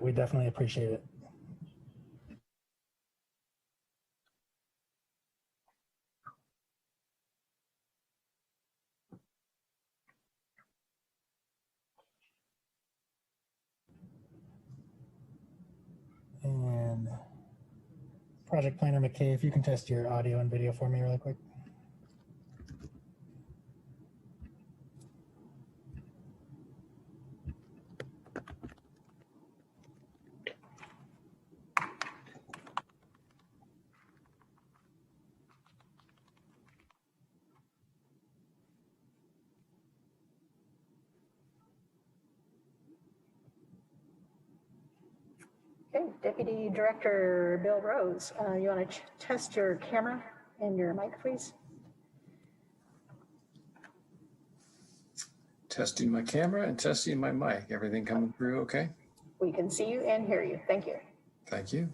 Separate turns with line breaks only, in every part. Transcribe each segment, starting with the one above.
we definitely appreciate it. And Project Planner McKay, if you can test your audio and video for me really quick.
Okay, Deputy Director Bill Rose, you want to test your camera and your mic, please?
Testing my camera and testing my mic. Everything coming through okay?
We can see you and hear you. Thank you.
Thank you.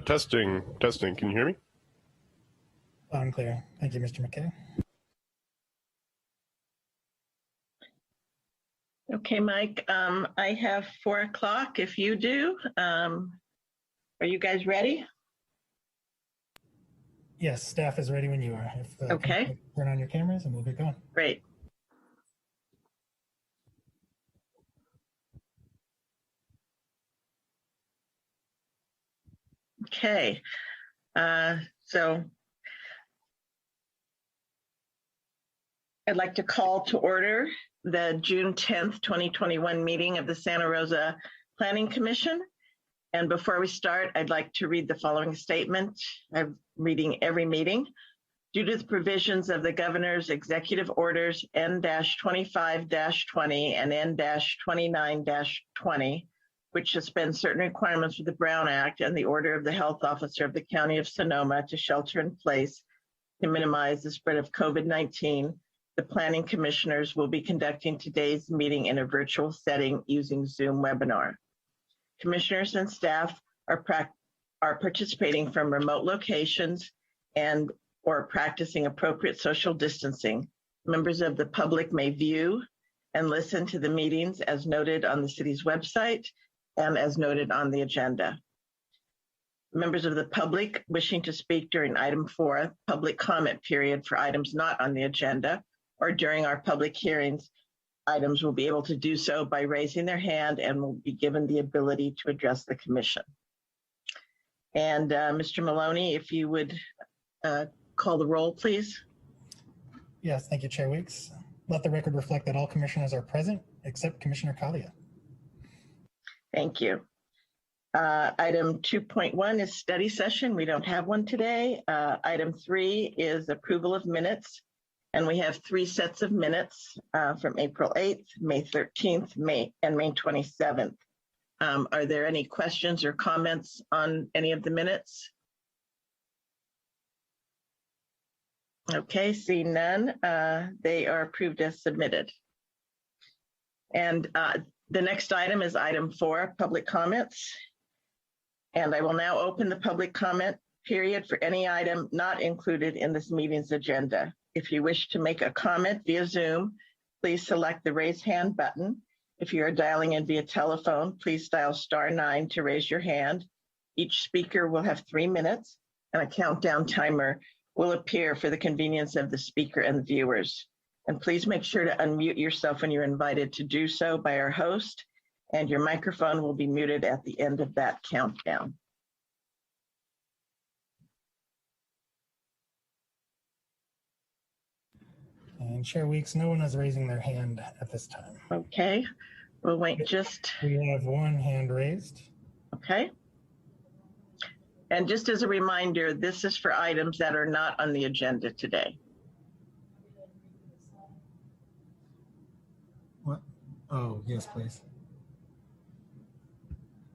Testing. Can you hear me?
Loud and clear. Thank you, Mr. McKay.
Okay, Mike, I have 4 o'clock if you do. Are you guys ready?
Yes, staff is ready when you are. If,
okay.
Turn on your cameras and we'll get going.
Great. Okay, so I'd like to call to order the June 10th, 2021 meeting of the Santa Rosa Planning Commission. And before we start, I'd like to read the following statement. I'm reading every meeting. Due to the provisions of the governor's executive orders N-25-20 and N-29-20, which suspend certain requirements of the Brown Act and the order of the health officer of the County of Sonoma to shelter in place to minimize the spread of COVID-19, the planning commissioners will be conducting today's meeting in a virtual setting using Zoom webinar. Commissioners and staff are participating from remote locations and or practicing appropriate social distancing. Members of the public may view and listen to the meetings as noted on the city's website and as noted on the agenda. Members of the public wishing to speak during item 4, public comment period for items not on the agenda, or during our public hearings, items will be able to do so by raising their hand and will be given the ability to address the commission. And Mr. Maloney, if you would call the roll, please.
Yes, thank you, Chair Weeks. Let the record reflect that all commissioners are present except Commissioner Kalia.
Thank you. Item 2.1 is study session. We don't have one today. Item 3 is approval of minutes. And we have 3 sets of minutes from April 8th, May 13th, May 27th. Are there any questions or comments on any of the minutes? Okay, see none. They are approved as submitted. And the next item is item 4, public comments. And I will now open the public comment period for any item not included in this meeting's agenda. If you wish to make a comment via Zoom, please select the raise hand button. If you are dialing in via telephone, please dial *9 to raise your hand. Each speaker will have 3 minutes and a countdown timer will appear for the convenience of the speaker and the viewers. And please make sure to unmute yourself when you're invited to do so by our host, and your microphone will be muted at the end of that countdown.
And Chair Weeks, no one is raising their hand at this time.
Okay, we'll wait just.
We have 1 hand raised.
Okay. And just as a reminder, this is for items that are not on the agenda today.
What? Oh, yes, please.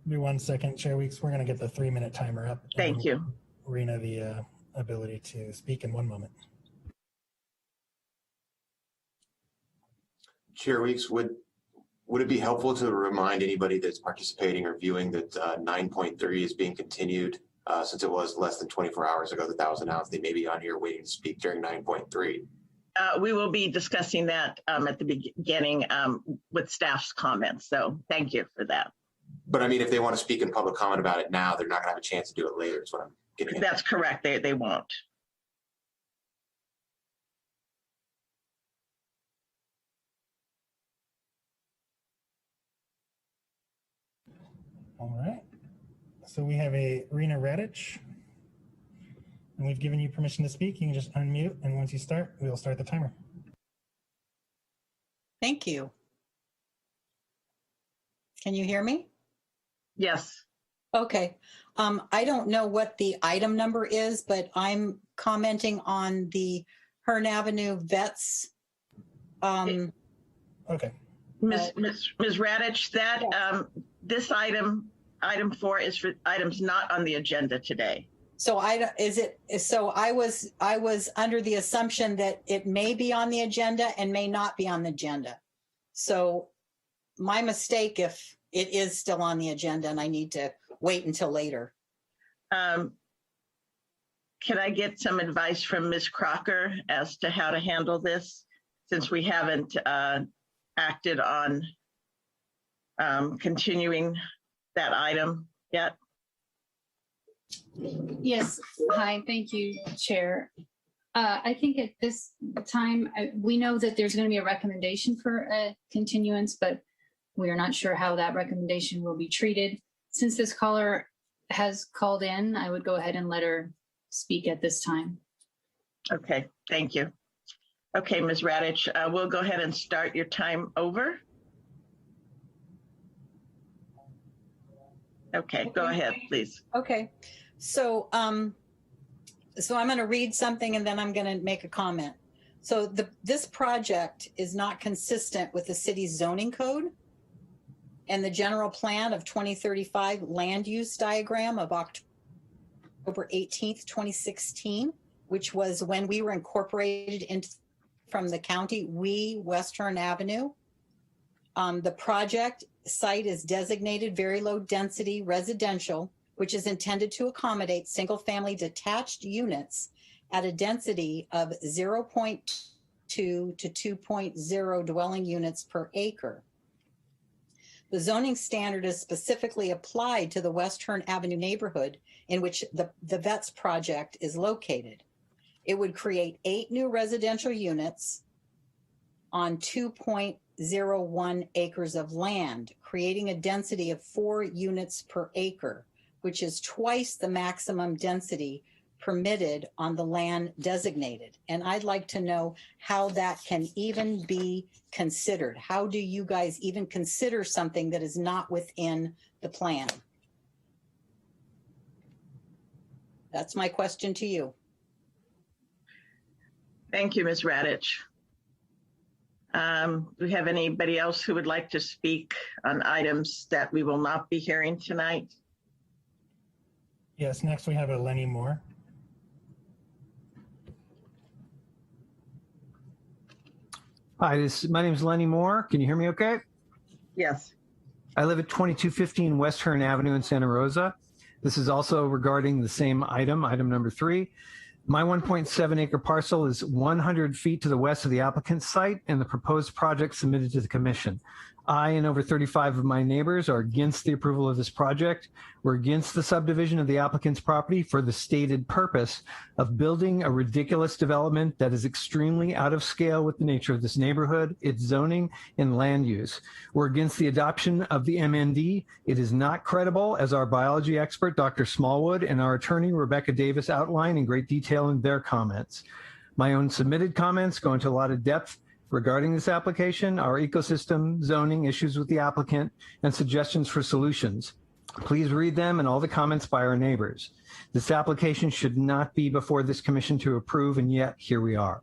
Give me 1 second, Chair Weeks. We're going to get the 3-minute timer up.
Thank you.
Rena the ability to speak in 1 moment.
Chair Weeks, would it be helpful to remind anybody that's participating or viewing that 9.3 is being continued since it was less than 24 hours ago that was announced? They may be on here waiting to speak during 9.3.
We will be discussing that at the beginning with staff's comments. So thank you for that.
But I mean, if they want to speak in public comment about it now, they're not gonna have a chance to do it later, is what I'm getting at.
That's correct. They won't.
All right. So we have a Rena Radich, and we've given you permission to speak. You can just unmute, and once you start, we'll start the timer.
Thank you. Can you hear me?
Yes.
Okay. I don't know what the item number is, but I'm commenting on the Hearn Avenue vets.
Okay.
Ms. Radich, that this item 4 is for items not on the agenda today.
So I was under the assumption that it may be on the agenda and may not be on the agenda. So my mistake if it is still on the agenda and I need to wait until later.
Can I get some advice from Ms. Crocker as to how to handle this, since we haven't acted on continuing that item yet?
Yes. Hi. Thank you, Chair. I think at this time, we know that there's going to be a recommendation for a continuance, but we are not sure how that recommendation will be treated. Since this caller has called in, I would go ahead and let her speak at this time.
Okay, thank you. Okay, Ms. Radich, we'll go ahead and start your time over. Okay, go ahead, please.
Okay. So I'm going to read something and then I'm going to make a comment. So this project is not consistent with the city's zoning code and the general plan of 2035 land use diagram of October 18th, 2016, which was when we were incorporated into from the county, West Hearn Avenue. The project site is designated very low density residential, which is intended to accommodate single family detached units at a density of 0.2 to 2.0 dwelling units per acre. The zoning standard is specifically applied to the West Hearn Avenue neighborhood in which the VETS project is located. It would create 8 new residential units on 2.01 acres of land, creating a density of 4 units per acre, which is twice the maximum density permitted on the land designated. And I'd like to know how that can even be considered. How do you guys even consider something that is not within the plan? That's my question to you.
Thank you, Ms. Radich. Do we have anybody else who would like to speak on items that we will not be hearing tonight?
Yes, next we have a Lenny Moore.
Hi, my name is Lenny Moore. Can you hear me okay?
Yes.
I live at 2215 West Hearn Avenue in Santa Rosa. This is also regarding the same item number 3. My 1.7 acre parcel is 100 feet to the west of the applicant's site and the proposed project submitted to the commission. I and over 35 of my neighbors are against the approval of this project. We're against the subdivision of the applicant's property for the stated purpose of building a ridiculous development that is extremely out of scale with the nature of this neighborhood, its zoning, and land use. We're against the adoption of the MND. It is not credible, as our biology expert, Dr. Smallwood, and our attorney, Rebecca Davis, outlined in great detail in their comments. My own submitted comments go into a lot of depth regarding this application, our ecosystem, zoning, issues with the applicant, and suggestions for solutions. Please read them and all the comments by our neighbors. This application should not be before this commission to approve, and yet here we are.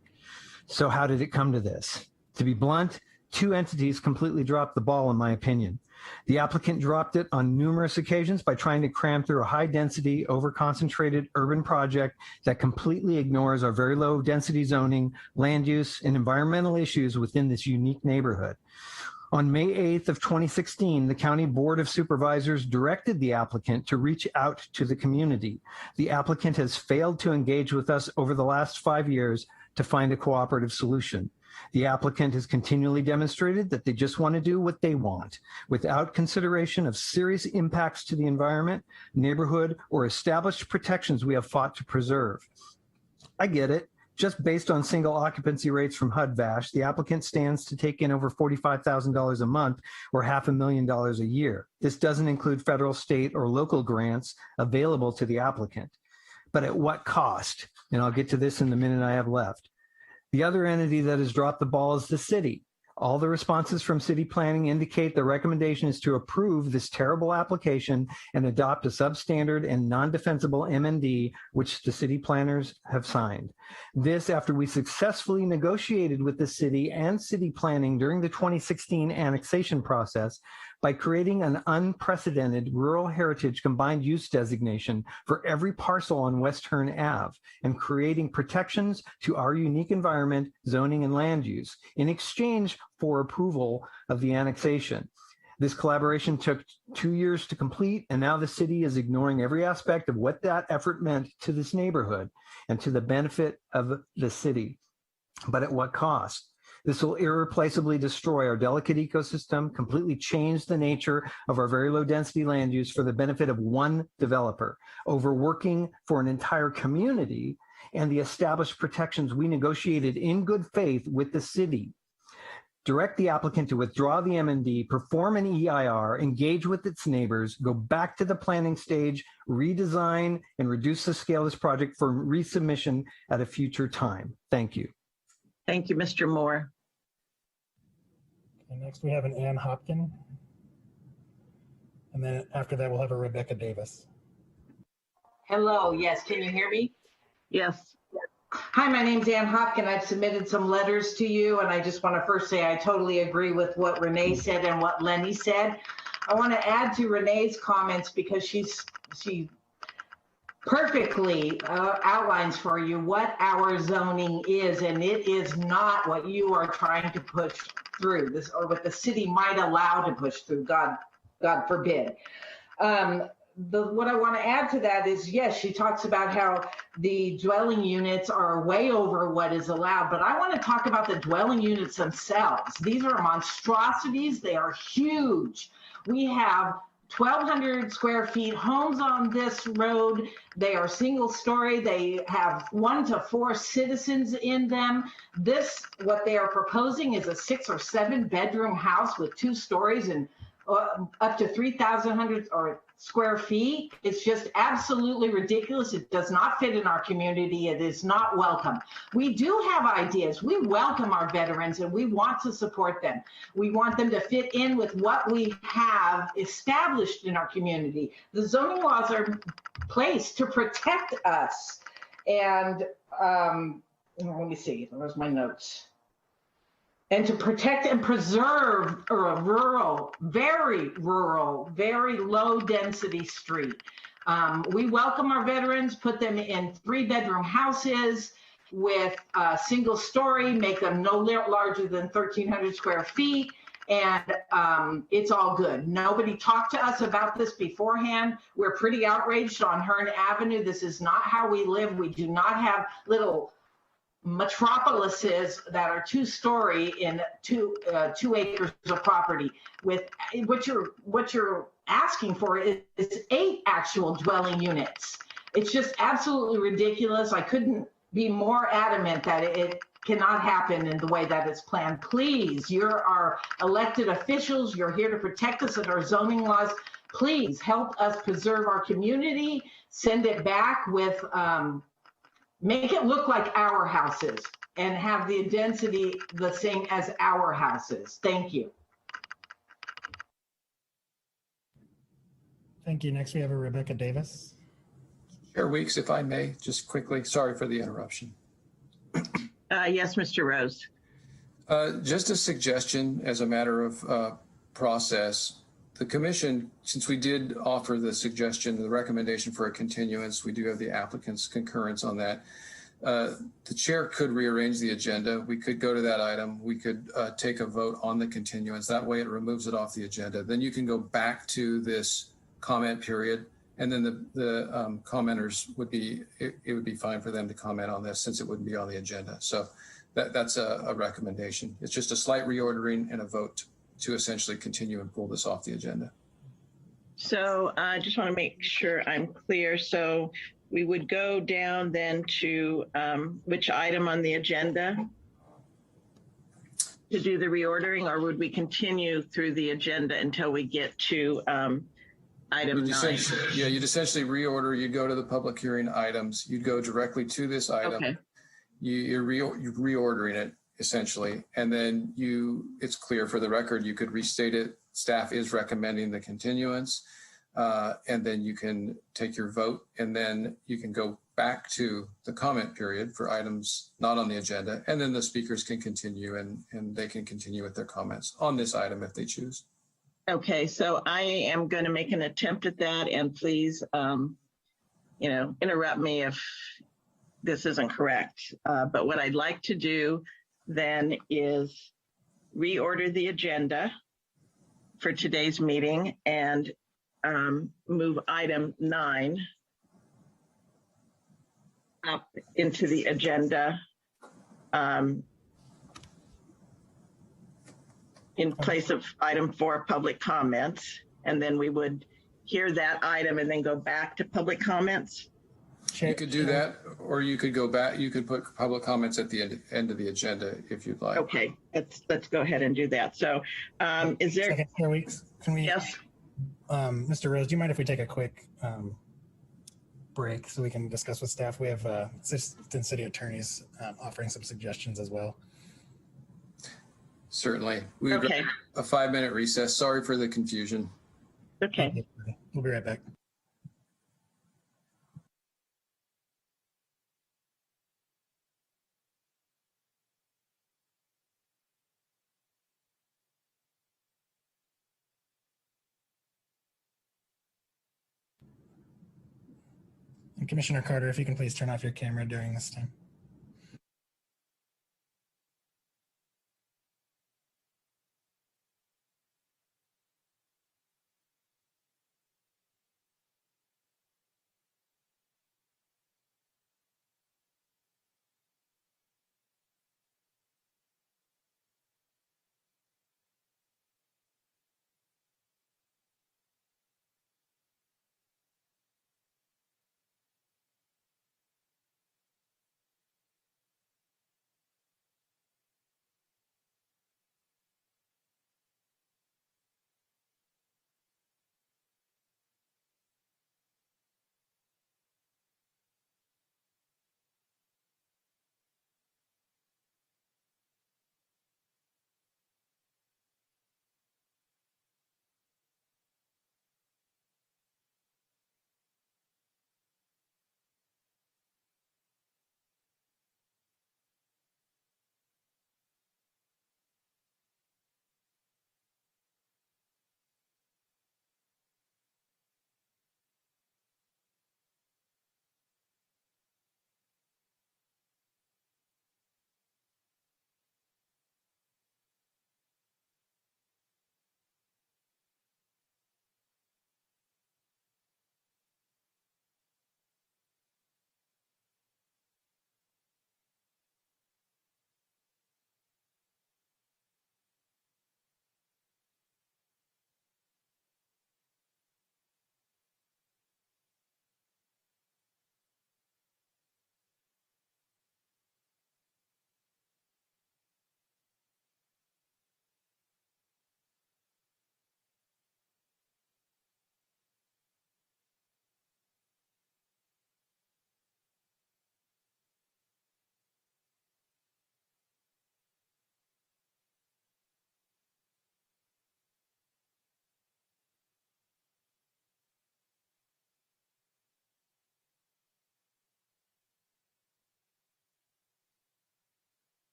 So how did it come to this? To be blunt, 2 entities completely dropped the ball, in my opinion. The applicant dropped it on numerous occasions by trying to cram through a high-density, over-concentrated urban project that completely ignores our very low-density zoning, land use, and environmental issues within this unique neighborhood. On May 8th of 2016, the County Board of Supervisors directed the applicant to reach out to the community. The applicant has failed to engage with us over the last 5 years, to find a cooperative solution. The applicant has continually demonstrated that they just want to do what they want without consideration of serious impacts to the environment, neighborhood, or established protections we have fought to preserve. I get it. Just based on single occupancy rates from HUD-VASH, the applicant stands to take in over $45,000 a month or $500,000 a year. This doesn't include federal, state, or local grants available to the applicant. But at what cost? And I'll get to this in the minute I have left. The other entity that has dropped the ball is the city. All the responses from city planning indicate the recommendation is to approve this terrible application and adopt a substandard and non-defensible MND, which the city planners have signed. This after we successfully negotiated with the city and city planning during the 2016 annexation process by creating an unprecedented rural heritage combined use designation for every parcel on West Hearn Ave and creating protections to our unique environment, zoning, and land use in exchange for approval of the annexation. This collaboration took 2 years to complete, and now the city is ignoring every aspect of what that effort meant to this neighborhood and to the benefit of the city. But at what cost? This will irreplaceably destroy our delicate ecosystem, completely change the nature of our very low density land use for the benefit of one developer, overworking for an entire community and the established protections we negotiated in good faith with the city. Direct the applicant to withdraw the MND, perform an EIR, engage with its neighbors, go back to the planning stage, redesign, and reduce the scale of this project for resubmission at a future time. Thank you.
Thank you, Mr. Moore.
And next we have an Ann Hopkin. And then after that, we'll have a Rebecca Davis.
Hello, yes, can you hear me?
Yes.
Hi, my name's Ann Hopkin. I've submitted some letters to you, and I just want to first say I totally agree with what Renee said and what Lenny said. I want to add to Renee's comments because she perfectly outlines for you what our zoning is, and it is not what you are trying to push through, this or what the city might allow to push through, God forbid. What I want to add to that is, yes, she talks about how the dwelling units are way over what is allowed, but I want to talk about the dwelling units themselves. These are monstrosities. They are huge. We have 1,200 square feet homes on this road. They are single story. They have 1 to 4 citizens in them. What they are proposing is a 6 or 7 bedroom house with 2 stories and up to 3,100 square feet. It's just absolutely ridiculous. It does not fit in our community. It is not welcome. We do have ideas. We welcome our veterans and we want to support them. We want them to fit in with what we have established in our community. The zoning laws are placed to protect us. And let me see, where's my notes? And to protect and preserve a rural, very low density street. We welcome our veterans, put them in 3-bedroom houses with a single story, make them no larger than 1,300 square feet, and it's all good. Nobody talked to us about this beforehand. We're pretty outraged on Hearn Avenue. This is not how we live. We do not have little metropolises that are 2-story in 2 acres of property. With what you're asking for is 8 actual dwelling units. It's just absolutely ridiculous. I couldn't be more adamant that it cannot happen in the way that it's planned. Please, you're our elected officials. You're here to protect us and our zoning laws. Please help us preserve our community. Send it back with make it look like our houses and have the density the same as our houses. Thank you.
Thank you. Next, we have a Rebecca Davis.
Chair Weeks, if I may, just quickly, sorry for the interruption.
Yes, Mr. Rose.
Just a suggestion as a matter of process. The commission, since we did offer the suggestion, the recommendation for a continuance, we do have the applicant's concurrence on that. The chair could rearrange the agenda. We could go to that item. We could take a vote on the continuance. That way it removes it off the agenda. Then you can go back to this comment period And then the commenters would be, it would be fine for them to comment on this since it wouldn't be on the agenda. So that's a recommendation. It's just a slight reordering and a vote to essentially continue and pull this off the agenda.
So I just want to make sure I'm clear. So we would go down then to which item on the agenda to do the reordering, or would we continue through the agenda until we get to item 9?
Yeah, you'd essentially reorder. You'd go to the public hearing items. You'd go directly to this item.
Okay.
You're reordering it essentially, and then it's clear for the record. You could restate it. Staff is recommending the continuance, and then you can take your vote, and then you can go back to the comment period for items not on the agenda, and then the speakers can continue and they can continue with their comments on this item if they choose.
Okay, so I am going to make an attempt at that, and please, interrupt me if this isn't correct. But what I'd like to do then is reorder the agenda for today's meeting and move item 9 up into the agenda in place of item 4, public comments. And then we would hear that item and then go back to public comments.
You could do that, or you could go back. You could put public comments at the end of the agenda if you'd like.
Okay, let's go ahead and do that. So is there?
Second, can we?
Yes.
Mr. Rose, do you mind if we take a quick break so we can discuss with staff? We have assistant city attorneys offering some suggestions as well.
Certainly. We've
Okay.
got a 5-minute recess. Sorry for the confusion.
Okay.
We'll be right back. And Commissioner Carter, if you can please turn off your camera during this time.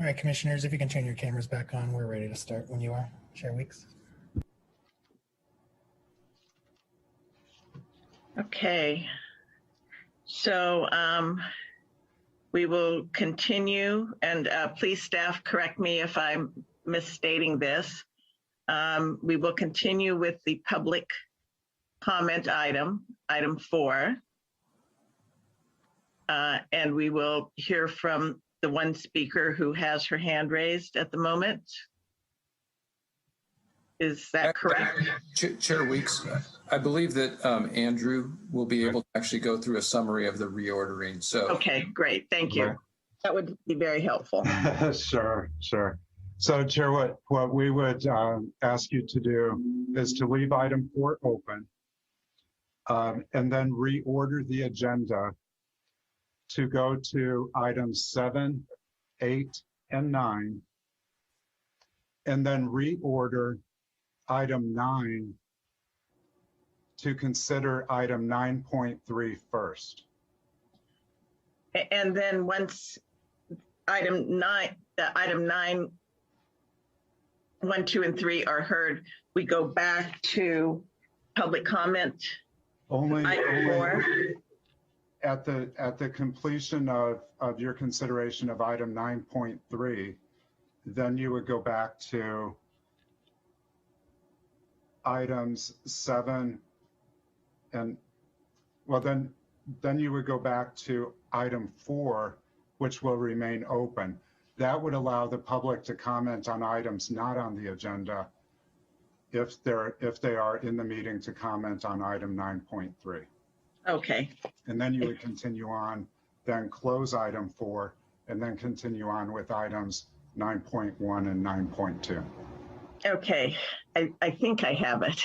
All right, commissioners, if you can turn your cameras back on, we're ready to start when you are. Chair Weeks.
Okay. So we will continue, and please staff correct me if I'm misstating this. We will continue with the public comment item 4. And we will hear from the one speaker who has her hand raised at the moment. Is that correct?
Chair Weeks, I believe that Andrew will be able to actually go through a summary of the reordering. So
Okay, great. Thank you. That would be very helpful.
Sure. So, Chair, what we would ask you to do is to leave item 4 open, and then reorder the agenda to go to items 7, 8, and 9, and then reorder item 9 to consider item 9.3 first.
And then once item 9, 1, 2, and 3 are heard, we go back to public comment.
Only
Item 4.
at the completion of your consideration of item 9.3, then you would go back to items 7 and, well, then you would go back to item 4, which will remain open. That would allow the public to comment on items not on the agenda if they are in the meeting to comment on item 9.3.
Okay.
And then you would continue on, then close item 4, and then continue on with items 9.1 and 9.2.
Okay, I think I have it.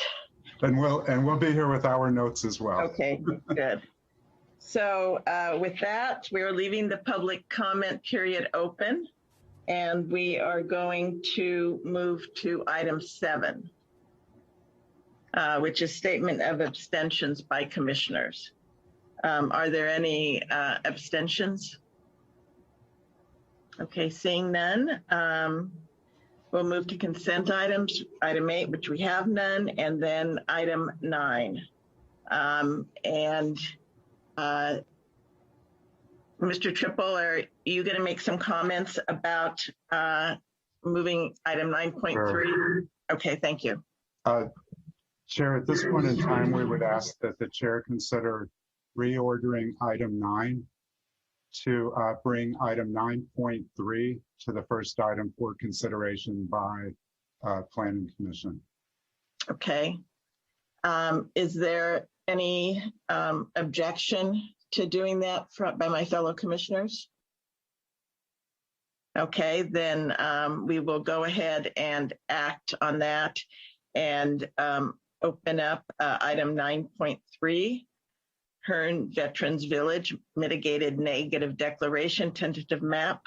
And we'll be here with our notes as well.
Okay, good. So with that, we are leaving the public comment period open, and we are going to move to item 7, which is statement of abstentions by commissioners. Are there any abstentions? Okay, seeing none. We'll move to consent items, item 8, which we have none, and then item 9. Mr. Triple, are you going to make some comments about moving item 9.3? Sure. Okay, thank you.
Chair, at this point in time, we would ask that the chair consider reordering item 9 to bring item 9.3 to the first item for consideration by Planning Commission.
Okay. Is there any objection to doing that by my fellow commissioners? Okay, then we will go ahead and act on that and open up item 9.3. Hearn Veterans Village Mitigated Negative Declaration Tentative Map,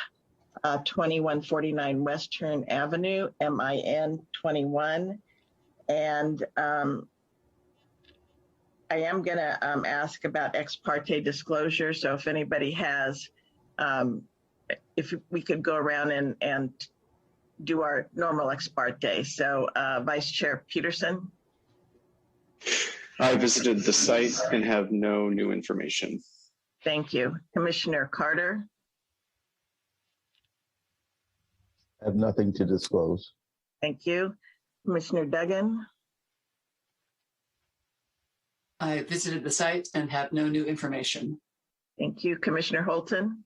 2149 West Hearn Avenue, MIN 21. And I am going to ask about ex parte disclosure. So if anybody has, if we could go around and do our normal ex parte. So Vice Chair Peterson.
I visited the site and have no new information.
Thank you. Commissioner Carter.
I have nothing to disclose.
Thank you. Commissioner Duggan.
I visited the site and have no new information.
Thank you. Commissioner Holton.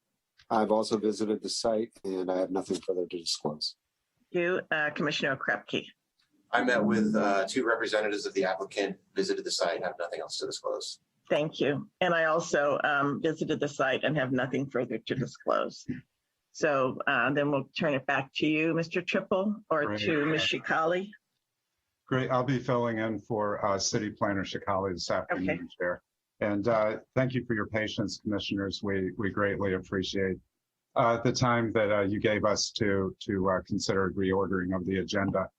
I've also visited the site and I have nothing further to disclose.
Thank you. Commissioner Krepke.
I met with 2 representatives of the applicant, visited the site, have nothing else to disclose.
Thank you. And I also visited the site and have nothing further to disclose. So then we'll turn it back to you, Mr. Triple, or
Great.
to Ms. Shikali.
Great. I'll be filling in for City Planner Shikali this afternoon,
Okay.
Chair. And thank you for your patience, commissioners. We greatly appreciate the time that you gave us to consider reordering of the agenda.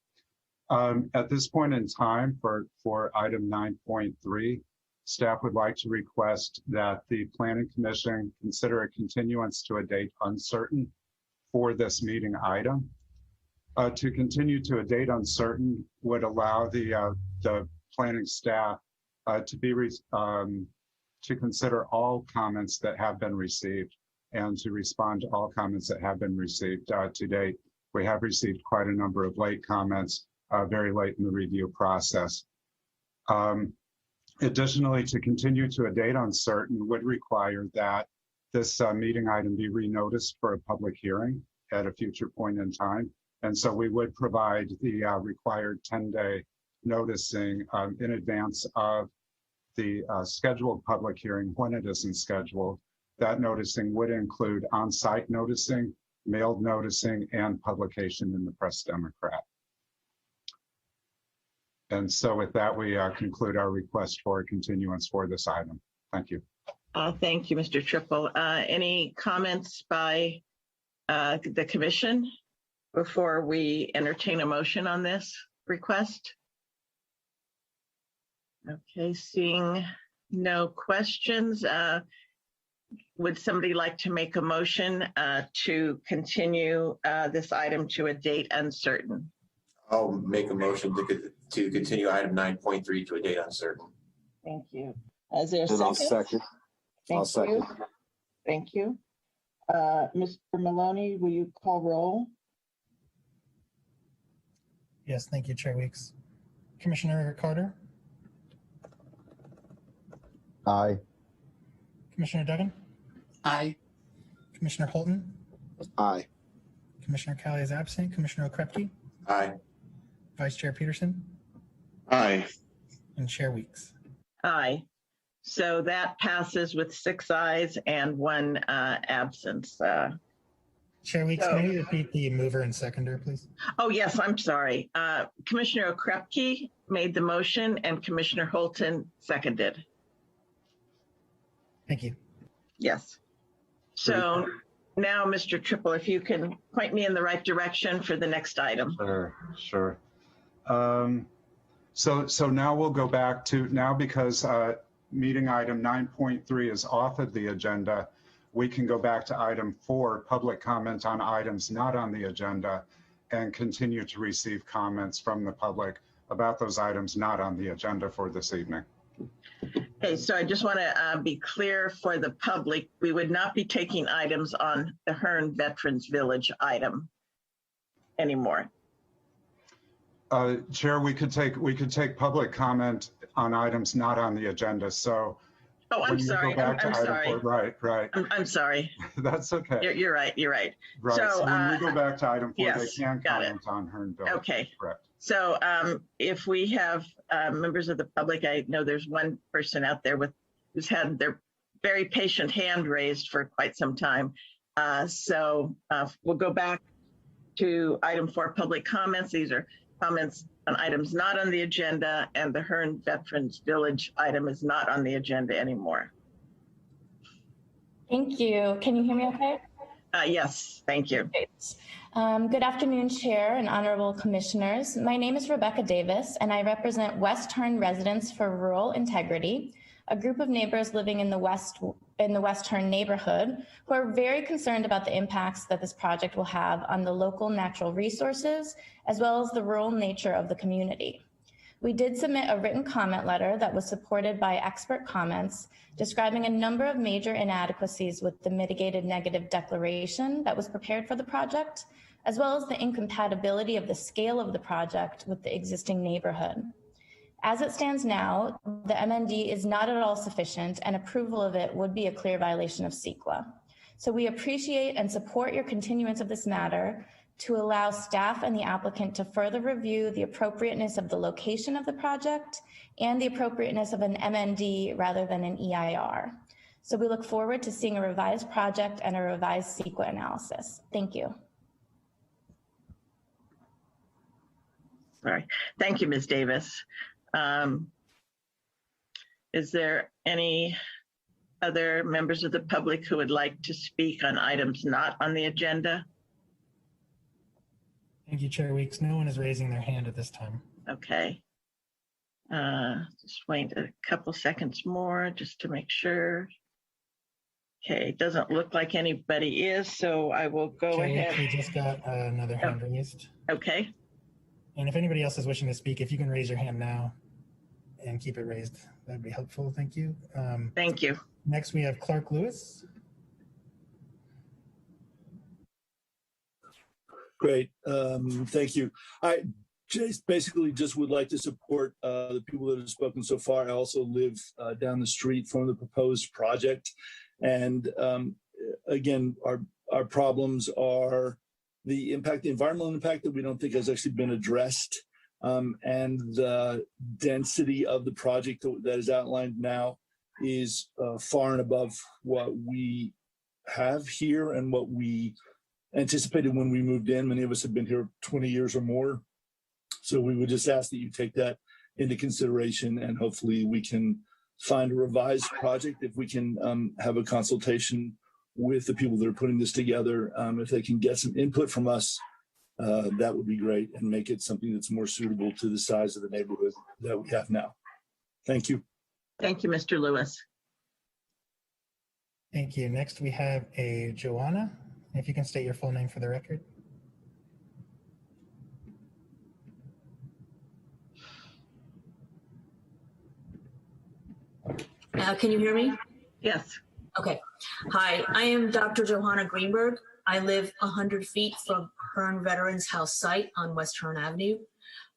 At this point in time, for item 9.3, staff would like to request that the Planning Commission consider a continuance to a date uncertain for this meeting item. To continue to a date uncertain would allow the planning staff to consider all comments that have been received and to respond to all comments that have been received to date. We have received quite a number of late comments, very late in the review process. Additionally, to continue to a date uncertain would require that this meeting item be renoticed for a public hearing at a future point in time. And so we would provide the required 10-day noticing in advance of the scheduled public hearing when it isn't scheduled. That noticing would include on-site noticing, mailed noticing, and publication in the Press Democrat. And so with that, we conclude our request for a continuance for this item. Thank you.
Thank you, Mr. Triple. Any comments by the commission before we entertain a motion on this request? Okay, seeing no questions, would somebody like to make a motion to continue this item to a date uncertain?
I'll make a motion to continue item 9.3 to a date uncertain.
Thank you. Is there a
And
second?
I'll second.
Thank you. Mr. Maloney, will you call roll?
Yes, thank you, Chair Weeks. Commissioner Carter?
Aye.
Commissioner Duggan?
Aye.
Commissioner Holton?
Aye.
Commissioner Kelly is absent. Commissioner Okrepke?
Aye.
Vice Chair Peterson?
Aye.
And Chair Weeks.
Aye. So that passes with 6 ayes and 1 absence.
Chair Weeks, can you repeat the mover and seconder, please?
Oh, yes, I'm sorry. Commissioner Okrepke made the motion and Commissioner Holton seconded.
Thank you.
Yes. So now, Mr. Triple, if you can point me in the right direction for the next item.
Sure. So now we'll go back to, now because meeting item 9.3 is off of the agenda, we can go back to item 4, public comment on items not on the agenda, and continue to receive comments from the public about those items not on the agenda for this evening.
Okay, so I just want to be clear for the public, we would not be taking items on the Hearn Veterans Village item anymore.
Chair, we could take public comment on items not on the agenda. So,
oh, I'm sorry. I'm sorry.
Right.
I'm sorry.
That's okay.
You're right.
Right. So when we go back to item 4,
yes,
they can comment on Hearn Village.
Okay.
Correct.
So if we have members of the public, I know there's one person out there who's had their very patient hand raised for quite some time. So we'll go back to item 4, public comments. These are comments on items not on the agenda, and the Hearn Veterans Village item is not on the agenda anymore.
Thank you. Can you hear me okay?
Yes, thank you.
Good afternoon, Chair and honorable commissioners. My name is Rebecca Davis, and I represent West Hearn Residents for Rural Integrity, a group of neighbors living in the West Hearn neighborhood who are very concerned about the impacts that this project will have on the local natural resources, as well as the rural nature of the community. We did submit a written comment letter that was supported by expert comments describing a number of major inadequacies with the mitigated negative declaration that was prepared for the project, as well as the incompatibility of the scale of the project with the existing neighborhood. As it stands now, the MND is not at all sufficient, and approval of it would be a clear violation of CEQA. So we appreciate and support your continuance of this matter to allow staff and the applicant to further review the appropriateness of the location of the project and the appropriateness of an MND rather than an EIR. So we look forward to seeing a revised project and a revised CEQA analysis. Thank you.
Sorry. Thank you, Ms. Davis. Is there any other members of the public who would like to speak on items not on the agenda?
Thank you, Chair Weeks. No one is raising their hand at this time.
Okay. Just wait a couple seconds more just to make sure. Okay, it doesn't look like anybody is, so I will go
Chair, we
ahead.
actually just got another hand raised.
Okay.
And if anybody else is wishing to speak, if you can raise your hand now and keep it raised, that'd be helpful. Thank you.
Thank you.
Next, we have Clark Lewis.
Great. Thank you. I basically just would like to support the people that have spoken so far. I also live down the street from the proposed project. And again, our problems are the impact, the environmental impact that we don't think has actually been addressed, and the density of the project that is outlined now is far and above what we have here and what we anticipated when we moved in. Many of us have been here 20 years or more. So we would just ask that you take that into consideration, and hopefully we can find a revised project. If we can have a consultation with the people that are putting this together, if they can get some input from us, that would be great, and make it something that's more suitable to the size of the neighborhood that we have now. Thank you.
Thank you, Mr. Lewis.
Thank you. Next, we have a Joanna. If you can state your full name for the record.
Can you hear me?
Yes.
Okay. Hi, I am Dr. Johanna Greenberg. I live 100 feet from Hearn Veterans House site on West Hearn Avenue.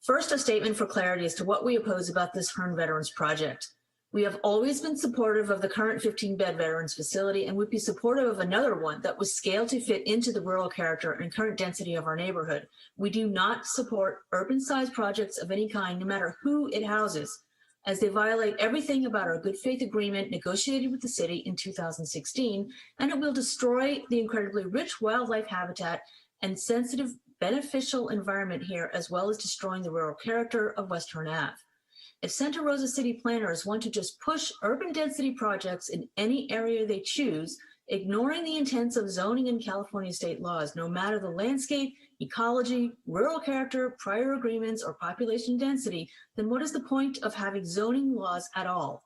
First, a statement for clarity as to what we oppose about this Hearn Veterans project. We have always been supportive of the current 15-bed veterans facility and would be supportive of another one that was scaled to fit into the rural character and current density of our neighborhood. We do not support urban-sized projects of any kind, no matter who it houses, as they violate everything about our good faith agreement negotiated with the city in 2016, and it will destroy the incredibly rich wildlife habitat and sensitive beneficial environment here, as well as destroying the rural character of West Hearn Ave. If Santa Rosa city planners want to just push urban density projects in any area they choose, ignoring the intents of zoning and California state laws, no matter the landscape, ecology, rural character, prior agreements, or population density, then what is the point of having zoning laws at all?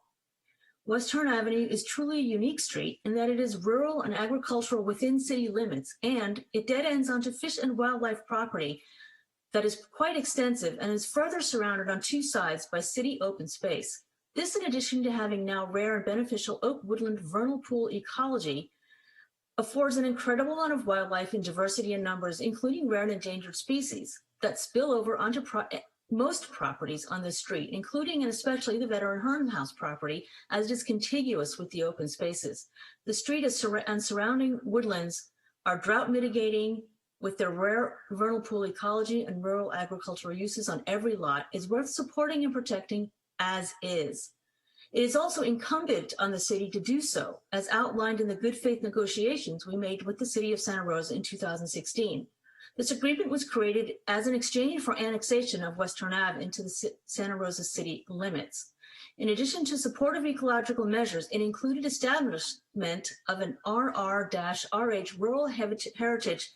West Hearn Avenue is truly a unique street in that it is rural and agricultural within city limits, and it dead ends onto fish and wildlife property that is quite extensive and is further surrounded on two sides by city open space. This, in addition to having now rare and beneficial oak woodland vernal pool ecology, affords an incredible amount of wildlife in diversity and numbers, including rare and endangered species that spill over onto most properties on the street, including and especially the Veteran Hearn House property, as it is contiguous with the open spaces. The street and surrounding woodlands are drought mitigating, with their rare vernal pool ecology and rural agricultural uses on every lot, is worth supporting and protecting as is. It is also incumbent on the city to do so, as outlined in the good faith negotiations we made with the city of Santa Rosa in 2016. This agreement was created as an exchange for annexation of West Hearn Ave into the Santa Rosa city limits. In addition to supportive ecological measures, it included establishment of an RR-RH rural heritage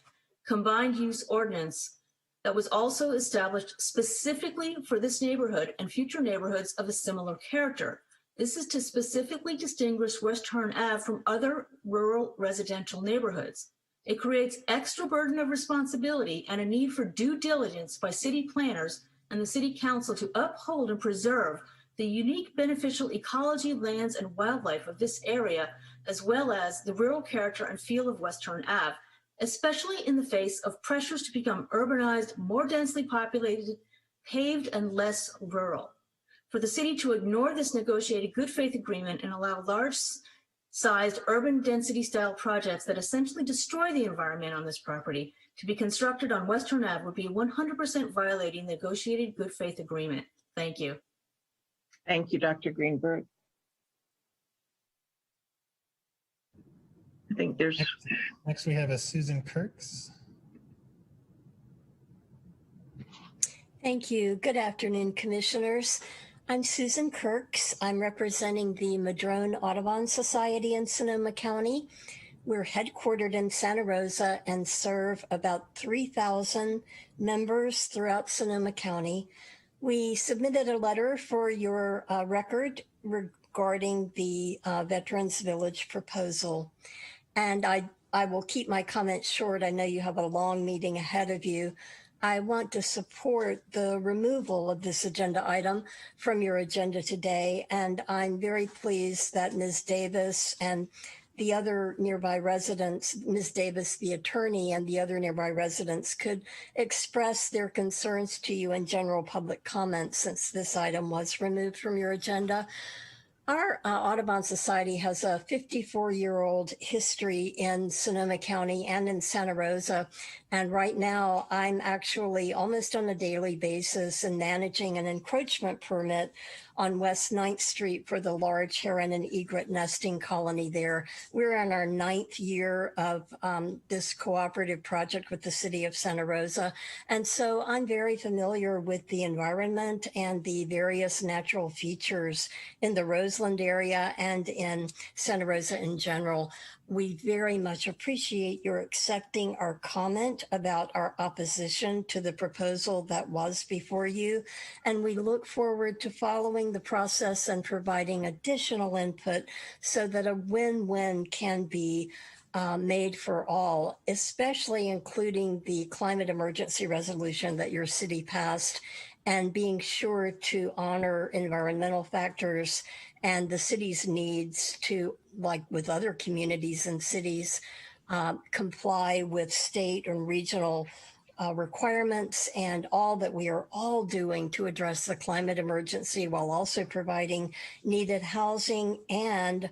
combined use ordinance that was also established specifically for this neighborhood and future neighborhoods of a similar character. This is to specifically distinguish West Hearn Ave from other rural residential neighborhoods. It creates extra burden of responsibility and a need for due diligence by city planners and the city council to uphold and preserve the unique beneficial ecology, lands, and wildlife of this area, as well as the rural character and feel of West Hearn Ave, especially in the face of pressures to become urbanized, more densely populated, paved, and less rural. For the city to ignore this negotiated good faith agreement and allow large-sized urban density style projects that essentially destroy the environment on this property to be constructed on West Hearn Ave would be 100% violating the negotiated good faith agreement. Thank you.
Thank you, Dr. Greenberg. I think there's...
Next we have a Susan Kirks.
Thank you. Good afternoon, commissioners. I'm Susan Kirks. I'm representing the Madrone Audubon Society in Sonoma County. We're headquartered in Santa Rosa and serve about 3,000 members throughout Sonoma County. We submitted a letter for your record regarding the Veterans Village proposal. And I will keep my comments short. I know you have a long meeting ahead of you. I want to support the removal of this agenda item from your agenda today. And I'm very pleased that Ms. Davis and the other nearby residents, Ms. Davis, the attorney, and the other nearby residents could express their concerns to you in general public comments since this item was removed from your agenda. Our Audubon Society has a 54-year-old history in Sonoma County and in Santa Rosa. And right now, I'm actually almost on a daily basis and managing an encroachment permit on West 9th Street for the large heron and egret nesting colony there. We're in our 9th year of this cooperative project with the city of Santa Rosa. And so I'm very familiar with the environment and the various natural features in the Roseland area and in Santa Rosa in general. We very much appreciate your accepting our comment about our opposition to the proposal that was before you. And we look forward to following the process and providing additional input so that a win-win can be made for all, especially including the climate emergency resolution that your city passed and being sure to honor environmental factors and the city's needs to, like with other communities and cities, comply with state and regional requirements and all that we are all doing to address the climate emergency while also providing needed housing and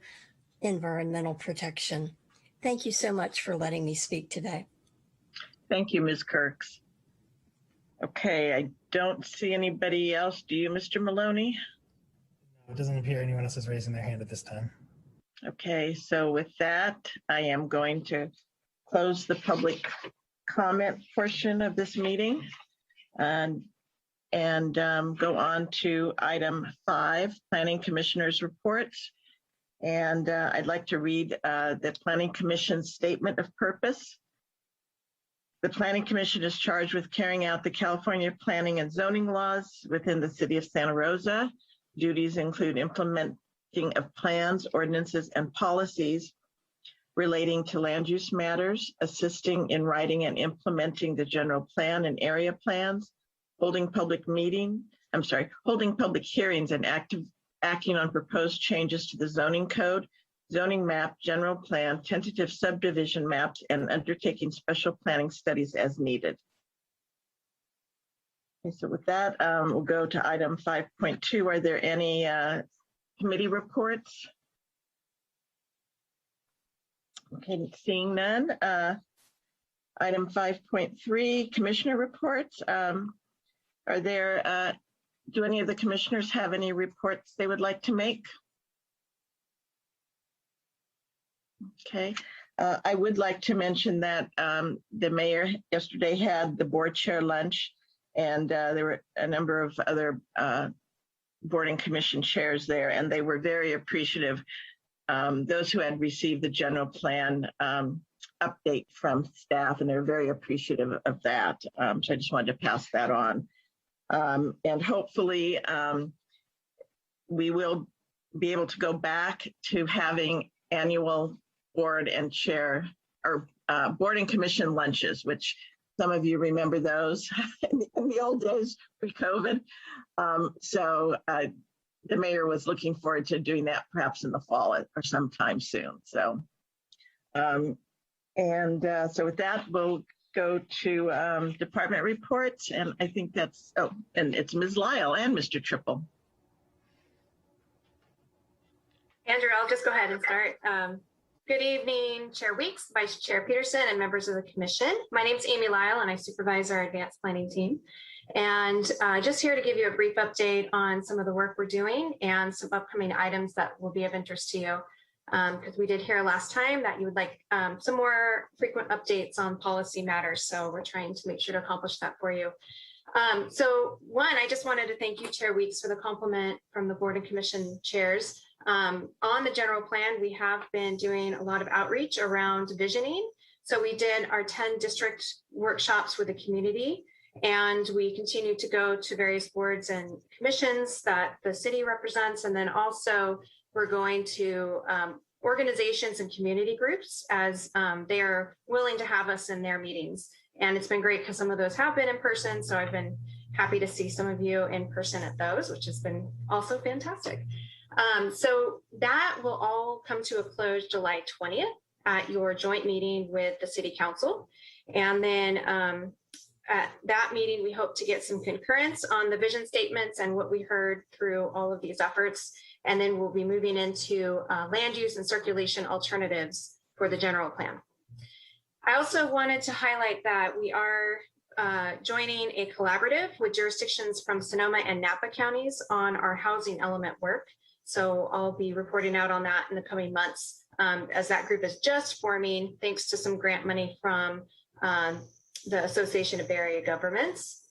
environmental protection. Thank you so much for letting me speak today.
Thank you, Ms. Kirks. Okay, I don't see anybody else. Do you, Mr. Maloney?
It doesn't appear anyone else is raising their hand at this time.
Okay, so with that, I am going to close the public comment portion of this meeting and go on to item 5, Planning Commissioner's reports. And I'd like to read the Planning Commission's statement of purpose. The Planning Commission is charged with carrying out the California planning and zoning laws within the city of Santa Rosa. Duties include implementing of plans, ordinances, and policies relating to land use matters, assisting in writing and implementing the general plan and area plans, holding public hearings and acting on proposed changes to the zoning code, zoning map, general plan, tentative subdivision maps, and undertaking special planning studies as needed. Okay, so with that, we'll go to item 5.2. Are there any committee reports? Okay, seeing none. Item 5.3, commissioner reports. Are there, do any of the commissioners have any reports they would like to make? Okay, I would like to mention that the mayor yesterday had the board chair lunch, and there were a number of other board and commission chairs there, and they were very appreciative. Those who had received the general plan update from staff, and they're very appreciative of that. So I just wanted to pass that on. And hopefully we will be able to go back to having annual board and chair or board and commission lunches, which some of you remember those in the old days pre-COVID. So the mayor was looking forward to doing that perhaps in the fall or sometime soon. So, so with that, we'll go to department reports. And I think that's, oh, and it's Ms. Lyle and Mr. Triple.
Andrew, I'll just go ahead and start. Good evening, Chair Weeks, Vice Chair Peterson, and members of the commission. My name is Amy Lyle, and I supervise our advanced planning team. And just here to give you a brief update on some of the work we're doing and some upcoming items that will be of interest to you. Because we did hear last time that you would like some more frequent updates on policy matters. So we're trying to make sure to accomplish that for you. So one, I just wanted to thank you, Chair Weeks, for the compliment from the board and commission chairs. On the general plan, we have been doing a lot of outreach around visioning. So we did our 10 district workshops with the community, and we continue to go to various boards and commissions that the city represents. And then also we're going to organizations and community groups as they are willing to have us in their meetings. And it's been great because some of those have been in person. So I've been happy to see some of you in person at those, which has been also fantastic. So that will all come to a close July 20th at your joint meeting with the City Council. And then at that meeting, we hope to get some concurrence on the vision statements and what we heard through all of these efforts. And then we'll be moving into land use and circulation alternatives for the general plan. I also wanted to highlight that we are joining a collaborative with jurisdictions from Sonoma and Napa counties on our housing element work. So I'll be reporting out on that in the coming months as that group is just forming thanks to some grant money from the Association of Bay Area Governments.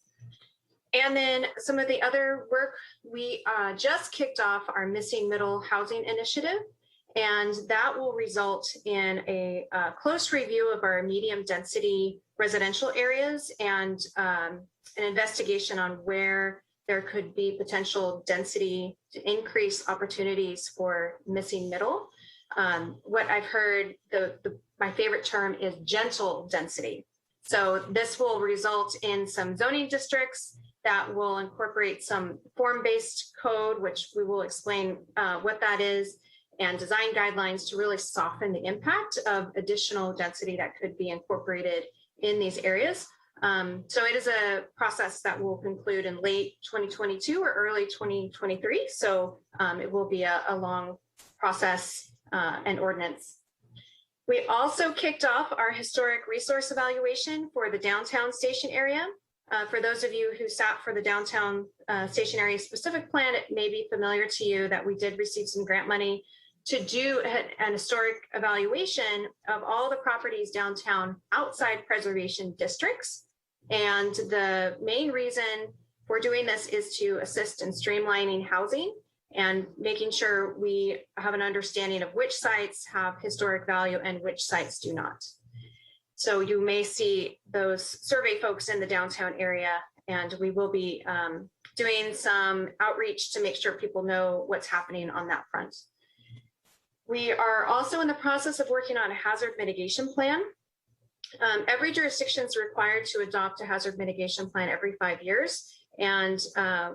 And then some of the other work, we just kicked off our Missing Middle Housing Initiative, and that will result in a close review of our medium density residential areas and an investigation on where there could be potential density to increase opportunities for missing middle. What I've heard, my favorite term is gentle density. So this will result in some zoning districts that will incorporate some form-based code, which we will explain what that is, and design guidelines to really soften the impact of additional density that could be incorporated in these areas. So it is a process that will conclude in late 2022 or early 2023. So it will be a long process and ordinance. We also kicked off our historic resource evaluation for the downtown station area. For those of you who sat for the downtown station area specific plan, it may be familiar to you that we did receive some grant money to do an historic evaluation of all the properties downtown outside preservation districts. And the main reason for doing this is to assist in streamlining housing and making sure we have an understanding of which sites have historic value and which sites do not. So you may see those survey folks in the downtown area, and we will be doing some outreach to make sure people know what's happening on that front. We are also in the process of working on a hazard mitigation plan. Every jurisdiction is required to adopt a hazard mitigation plan every 5 years. And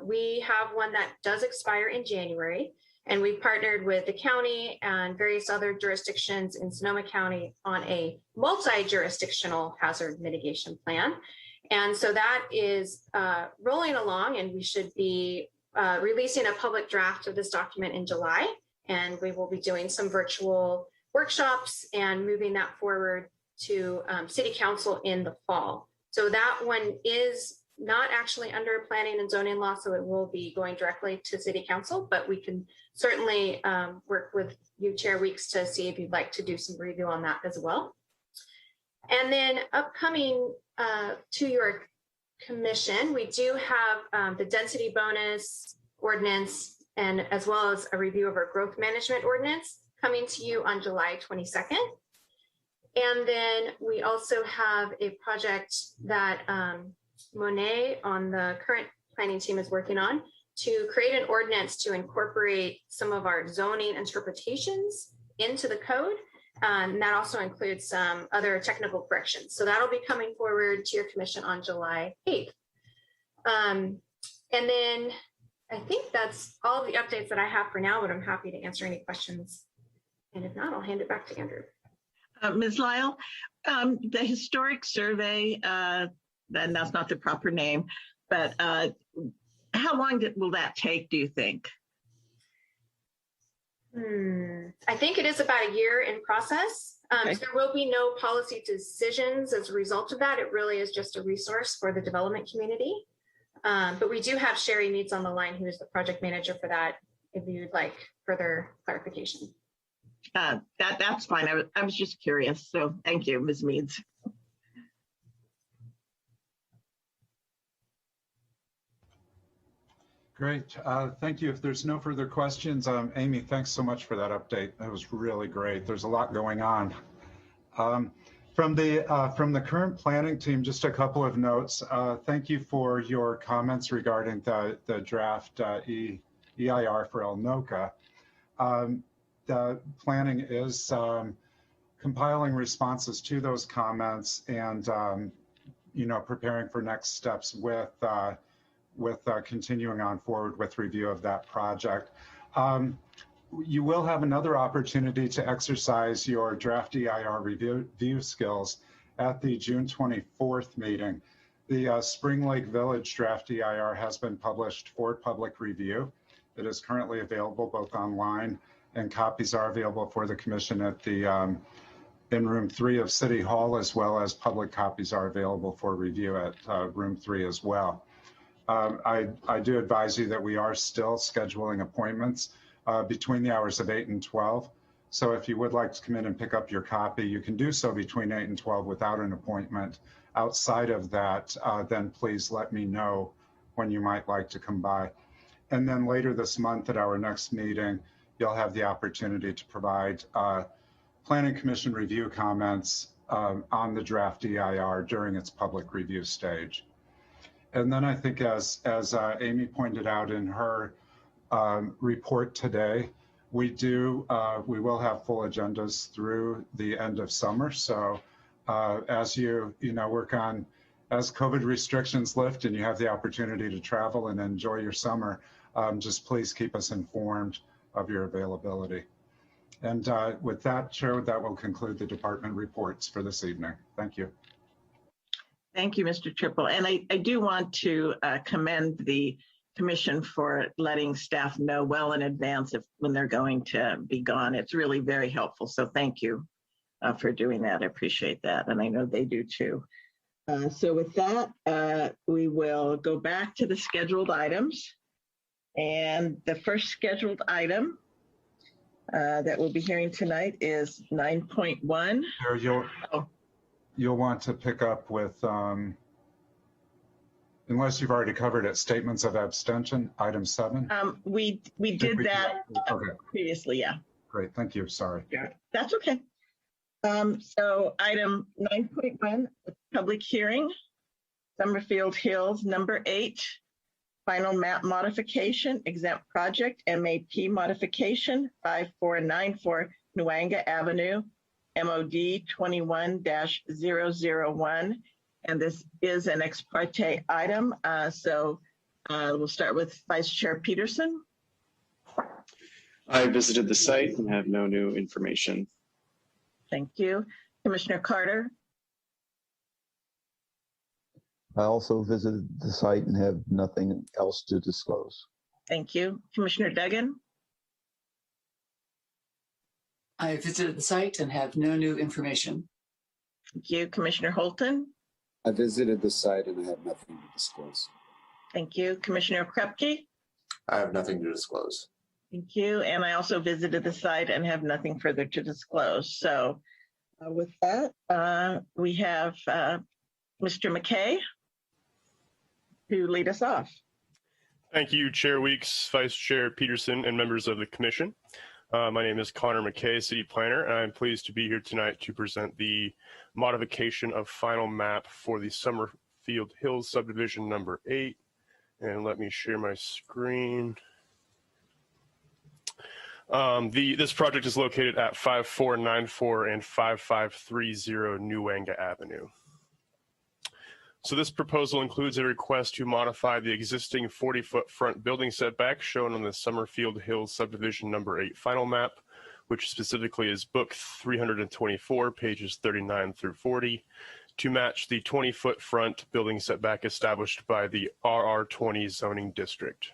we have one that does expire in January. And we partnered with the county and various other jurisdictions in Sonoma County on a multi-jurisdictional hazard mitigation plan. And so that is rolling along, and we should be releasing a public draft of this document in July. And we will be doing some virtual workshops and moving that forward to City Council in the fall. So that one is not actually under planning and zoning law, so it will be going directly to City Council, but we can certainly work with you, Chair Weeks, to see if you'd like to do some review on that as well. And then upcoming to your commission, we do have the density bonus ordinance, and as well as a review of our growth management ordinance coming to you on July 22nd. And then we also have a project that Monet on the current planning team is working on to create an ordinance to incorporate some of our zoning interpretations into the code. And that also includes some other technical corrections. So that'll be coming forward to your commission on July 8th. And then I think that's all the updates that I have for now, but I'm happy to answer any questions. And if not, I'll hand it back to Andrew.
Ms. Lyle, the historic survey, and that's not the proper name, but how long will that take, do you think?
I think it is about a year in process.
Okay.
So there will be no policy decisions as a result of that. It really is just a resource for the development community. But we do have Sherry Meads on the line, who is the project manager for that, if you'd like further clarification.
That's fine. I was just curious. So thank you, Ms. Meads.
Great. Thank you. If there's no further questions, Amy, thanks so much for that update. That was really great. There's a lot going on. From the current planning team, just a couple of notes. Thank you for your comments regarding the draft EIR for El Noca. The planning is compiling responses to those comments and preparing for next steps with continuing on forward with review of that project. You will have another opportunity to exercise your draft EIR review skills at the June 24th meeting. The Spring Lake Village draft EIR has been published for public review. It is currently available both online, and copies are available for the commission at the in room 3 of City Hall, as well as public copies are available for review at room 3 as well. I do advise you that we are still scheduling appointments between the hours of 8 and 12. So if you would like to come in and pick up your copy, you can do so between 8 and 12 without an appointment. Outside of that, then please let me know when you might like to come by. And then later this month at our next meeting, you'll have the opportunity to provide Planning Commission review comments on the draft EIR during its public review stage. And then I think as Amy pointed out in her report today, we will have full agendas through the end of summer. So as you work on, as COVID restrictions lift and you have the opportunity to travel and enjoy your summer, just please keep us informed of your availability. And with that, Chair, that will conclude the department reports for this evening. Thank you.
Thank you, Mr. Triple. And I do want to commend the Commission for letting staff know well in advance of when they're going to be gone. It's really very helpful. So thank you for doing that. I appreciate that. And I know they do too. So with that, we will go back to the scheduled items. And the first scheduled item that we'll be hearing tonight is 9.1.
You'll want to pick up with, unless you've already covered it, statements of abstention, item 7.
We did that previously, yeah.
Great, thank you, sorry.
Yeah, that's okay. So item 9.1, public hearing, Summerfield Hills, number 8, final map modification, exempt project, MAP modification, 5494 Nuanga Avenue, MOD 21-001. And this is an ex parte item. So we'll start with Vice Chair Peterson.
I visited the site and have no new information.
Thank you. Commissioner Carter.
I also visited the site and have nothing else to disclose.
Thank you. Commissioner Duggan.
I visited the site and have no new information.
Thank you. Commissioner Holton.
I visited the site and I have nothing to disclose.
Thank you. Commissioner Krupke.
I have nothing to disclose.
Thank you. And I also visited the site and have nothing further to disclose. So with that, we have Mr. McKay to lead us off.
Thank you, Chair Weeks, Vice Chair Peterson, and members of the Commission. My name is Connor McKay, City Planner, and I'm pleased to be here tonight to present the modification of final map for the Summerfield Hills subdivision number 8. And let me share my screen. This project is located at 5494 and 5530 Nuanga Avenue. So this proposal includes a request to modify the existing 40-foot front building setback shown on the Summerfield Hills subdivision number 8 final map, which specifically is book 324, pages 39 through 40, to match the 20-foot front building setback established by the RR20 zoning district.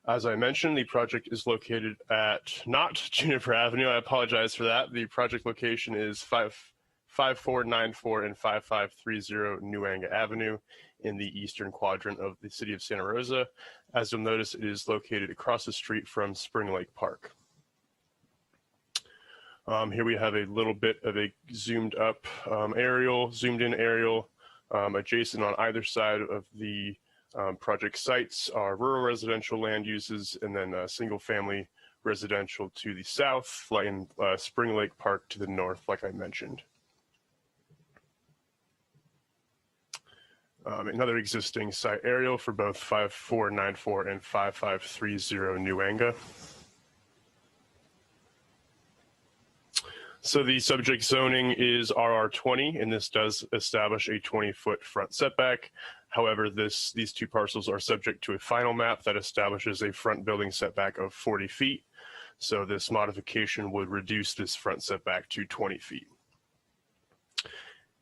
As I mentioned, the project is located at not Juniper Avenue. I apologize for that. The project location is 5494 and 5530 Nuanga Avenue in the eastern quadrant of the city of Santa Rosa. As you'll notice, it is located across the street from Spring Lake Park. Here we have a little bit of a zoomed in aerial. Adjacent on either side of the project sites are rural residential land uses, and then single family residential to the south, and Spring Lake Park to the north, like I mentioned. Another existing site aerial for both 5494 and 5530 Nuanga. So the subject zoning is RR20, and this does establish a 20-foot front setback. However, these two parcels are subject to a final map that establishes a front building setback of 40 feet. So this modification would reduce this front setback to 20 feet.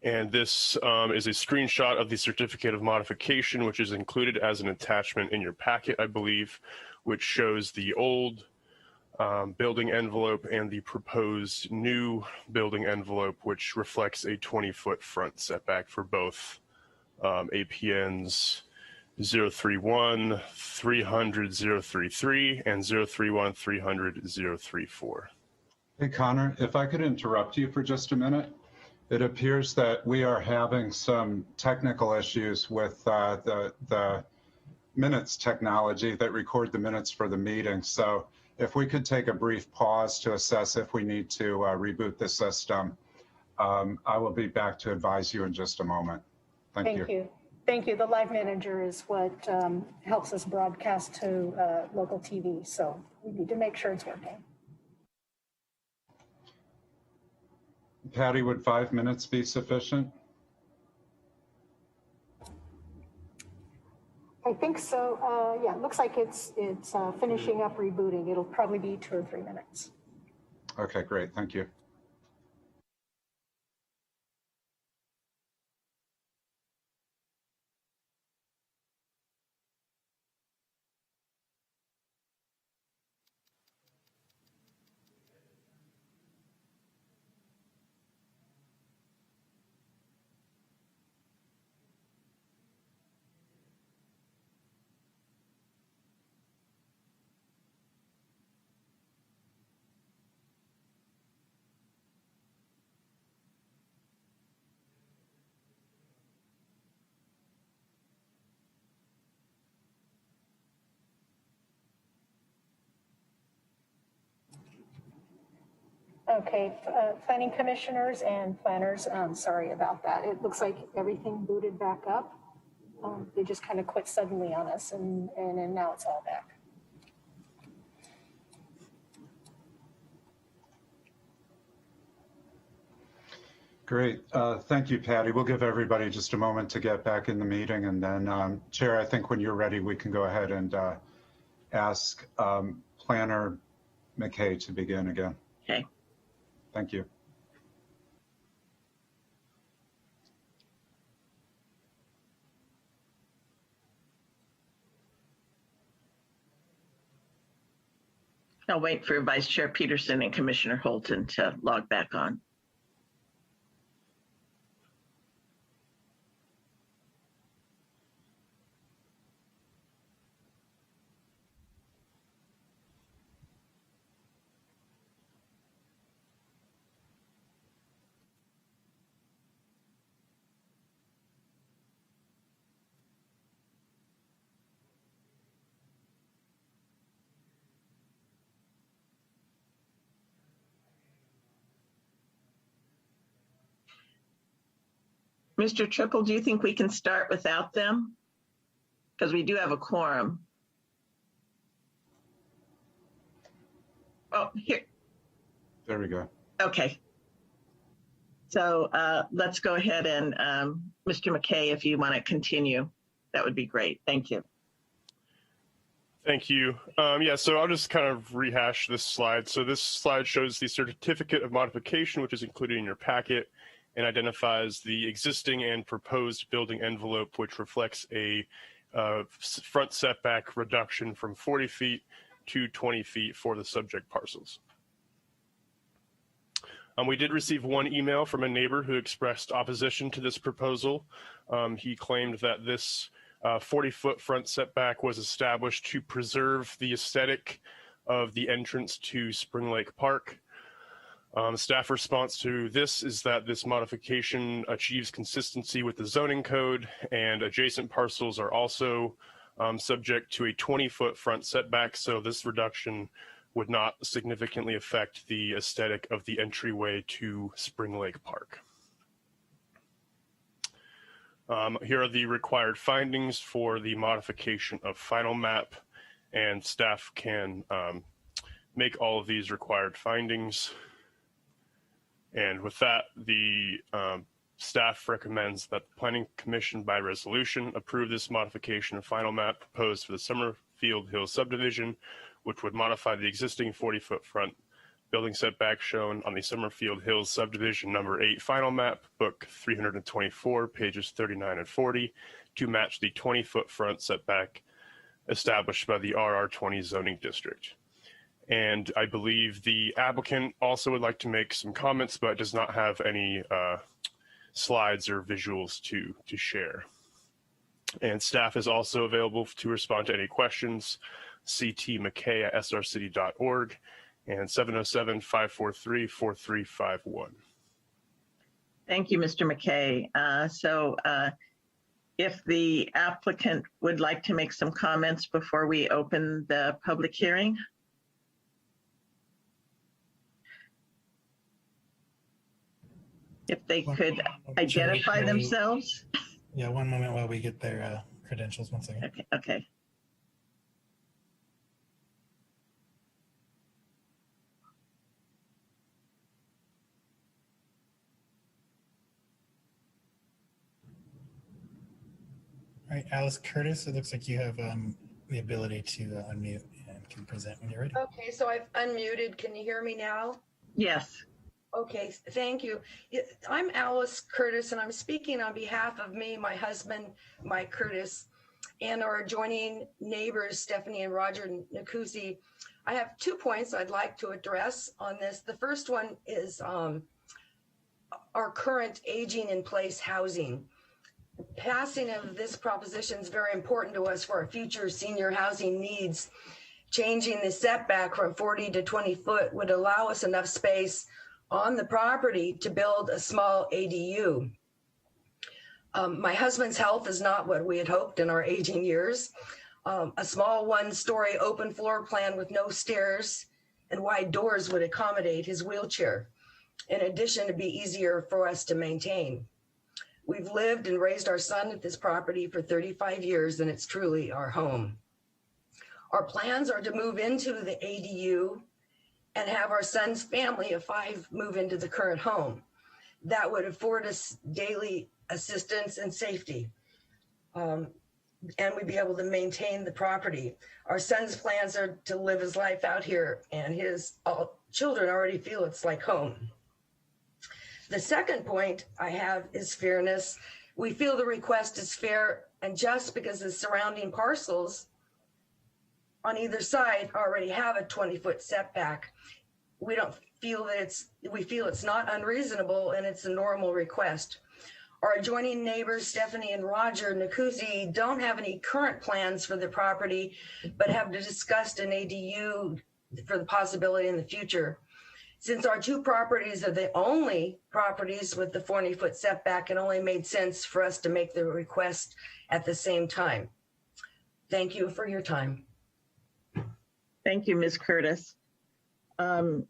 And this is a screenshot of the certificate of modification, which is included as an attachment in your packet, I believe, which shows the old building envelope and the proposed new building envelope, which reflects a 20-foot front setback for both APNs 031 300 033 and 031 300 034.
Hey, Connor, if I could interrupt you for just a minute. It appears that we are having some technical issues with the minutes technology that record the minutes for the meeting. So if we could take a brief pause to assess if we need to reboot the system, I will be back to advise you in just a moment. Thank you.
Thank you. The live manager is what helps us broadcast to local TV. So we need to make sure it's working.
Patty, would 5 minutes be sufficient?
I think so. Yeah, it looks like it's finishing up rebooting. It'll probably be 2 or 3 minutes.
Okay, great. Thank you.
Okay, planning commissioners and planners, sorry about that. It looks like everything booted back up. They just kind of quit suddenly on us, and now it's all back.
Great. Thank you, Patty. We'll give everybody just a moment to get back in the meeting. And then, Chair, I think when you're ready, we can go ahead and ask Planner McKay to begin again.
Okay.
Thank you.
I'll wait for Vice Chair Peterson and Commissioner Holton to log back on. Mr. Triple, do you think we can start without them? Because we do have a quorum. Oh, here.
There we go.
Okay. So let's go ahead and Mr. McKay, if you want to continue, that would be great. Thank you.
Thank you. Yeah, so I'll just kind of rehash this slide. So this slide shows the certificate of modification, which is included in your packet, and identifies the existing and proposed building envelope, which reflects a front setback reduction from 40 feet to 20 feet for the subject parcels. We did receive one email from a neighbor who expressed opposition to this proposal. He claimed that this 40-foot front setback was established to preserve the aesthetic of the entrance to Spring Lake Park. Staff response to this is that this modification achieves consistency with the zoning code, and adjacent parcels are also subject to a 20-foot front setback, so this reduction would not significantly affect the aesthetic of the entryway to Spring Lake Park. Here are the required findings for the modification of final map, and staff can make all of these required findings. And with that, the staff recommends that the Planning Commission by resolution approve this modification of final map proposed for the Summerfield Hills subdivision, which would modify the existing 40-foot front building setback shown on the Summerfield Hills subdivision number 8 final map, book 324, pages 39 and 40, to match the 20-foot front setback established by the RR20 zoning district. And I believe the applicant also would like to make some comments, but does not have any slides or visuals to share. And staff is also available to respond to any questions. ctmckay@srcity.org and 707-543-4351.
Thank you, Mr. McKay. If the applicant would like to make some comments before we open the public hearing. If they could identify themselves.
Yeah, one moment while we get their credentials. 1 second.
Okay.
All right, Alice Curtis, it looks like you have the ability to unmute and can present when you're ready.
Okay, so I've unmuted. Can you hear me now?
Yes.
Okay, thank you. I'm Alice Curtis, and I'm speaking on behalf of me, my husband, Mike Curtis, and our adjoining neighbors, Stephanie and Roger Nakusi. I have 2 points I'd like to address on this. The first one is our current aging in place housing. Passing of this proposition is very important to us for our future senior housing needs. Changing the setback from 40 to 20 foot would allow us enough space on the property to build a small ADU. My husband's health is not what we had hoped in our aging years. A small 1-story open floor plan with no stairs and wide doors would accommodate his wheelchair, in addition to be easier for us to maintain. We've lived and raised our son at this property for 35 years, and it's truly our home. Our plans are to move into the ADU and have our son's family of 5 move into the current home. That would afford us daily assistance and safety. And we'd be able to maintain the property. Our son's plans are to live his life out here, and his children already feel it's like home. The second point I have is fairness. We feel the request is fair and just because the surrounding parcels on either side already have a 20-foot setback. We feel it's not unreasonable, and it's a normal request. Our adjoining neighbors, Stephanie and Roger Nakusi, don't have any current plans for the property, but have discussed an ADU for the possibility in the future. Since our 2 properties are the only properties with the 40-foot setback, it only made sense for us to make the request at the same time. Thank you for your time.
Thank you, Ms. Curtis. So,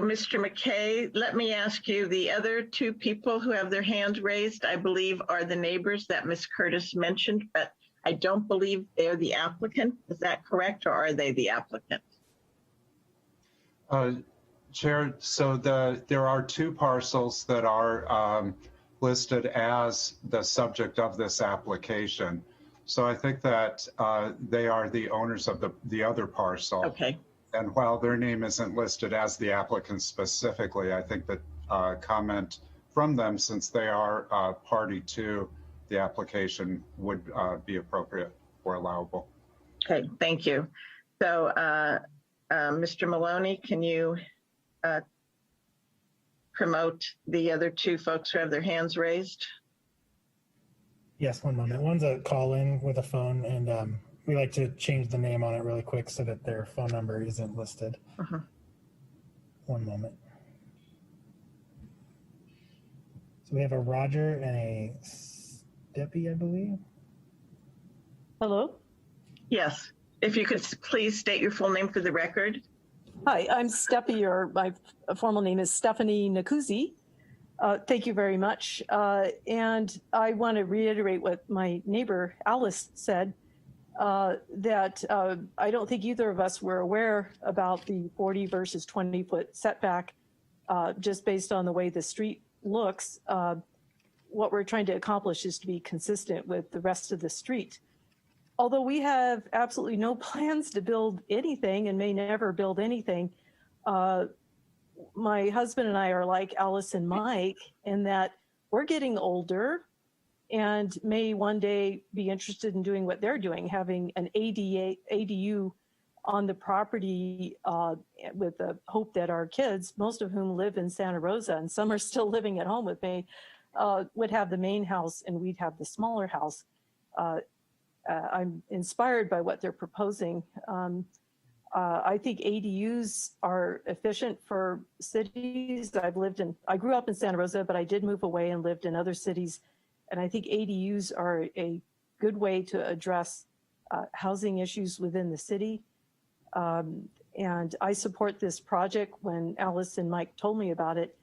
Mr. McKay, let me ask you, the other 2 people who have their hands raised, I believe, are the neighbors that Ms. Curtis mentioned, but I don't believe they're the applicant. Is that correct, or are they the applicant?
Chair, so there are 2 parcels that are listed as the subject of this application. So I think that they are the owners of the other parcel.
Okay.
And while their name isn't listed as the applicant specifically, I think that comment from them, since they are party to the application, would be appropriate or allowable.
Okay, thank you. So, Mr. Maloney, can you promote the other 2 folks who have their hands raised?
Yes, one moment. One's a call-in with a phone, and we like to change the name on it really quick so that their phone number isn't listed. One moment. So we have a Roger and a Steppy, I believe.
Hello?
Yes. If you could please state your full name for the record.
Hi, I'm Steppy, or my formal name is Stephanie Nakusi. Thank you very much. And I want to reiterate what my neighbor Alice said, that I don't think either of us were aware about the 40 versus 20-foot setback. just based on the way the street looks, what we're trying to accomplish is to be consistent with the rest of the street. Although we have absolutely no plans to build anything and may never build anything, my husband and I are like Alice and Mike in that we're getting older and may one day be interested in doing what they're doing, having an ADU on the property with the hope that our kids, most of whom live in Santa Rosa and some are still living at home with me, would have the main house and we'd have the smaller house. I'm inspired by what they're proposing. I think ADUs are efficient for cities. I grew up in Santa Rosa, but I did move away and lived in other cities. And I think ADUs are a good way to address housing issues within the city. And I support this project. When Alice and Mike told me about it,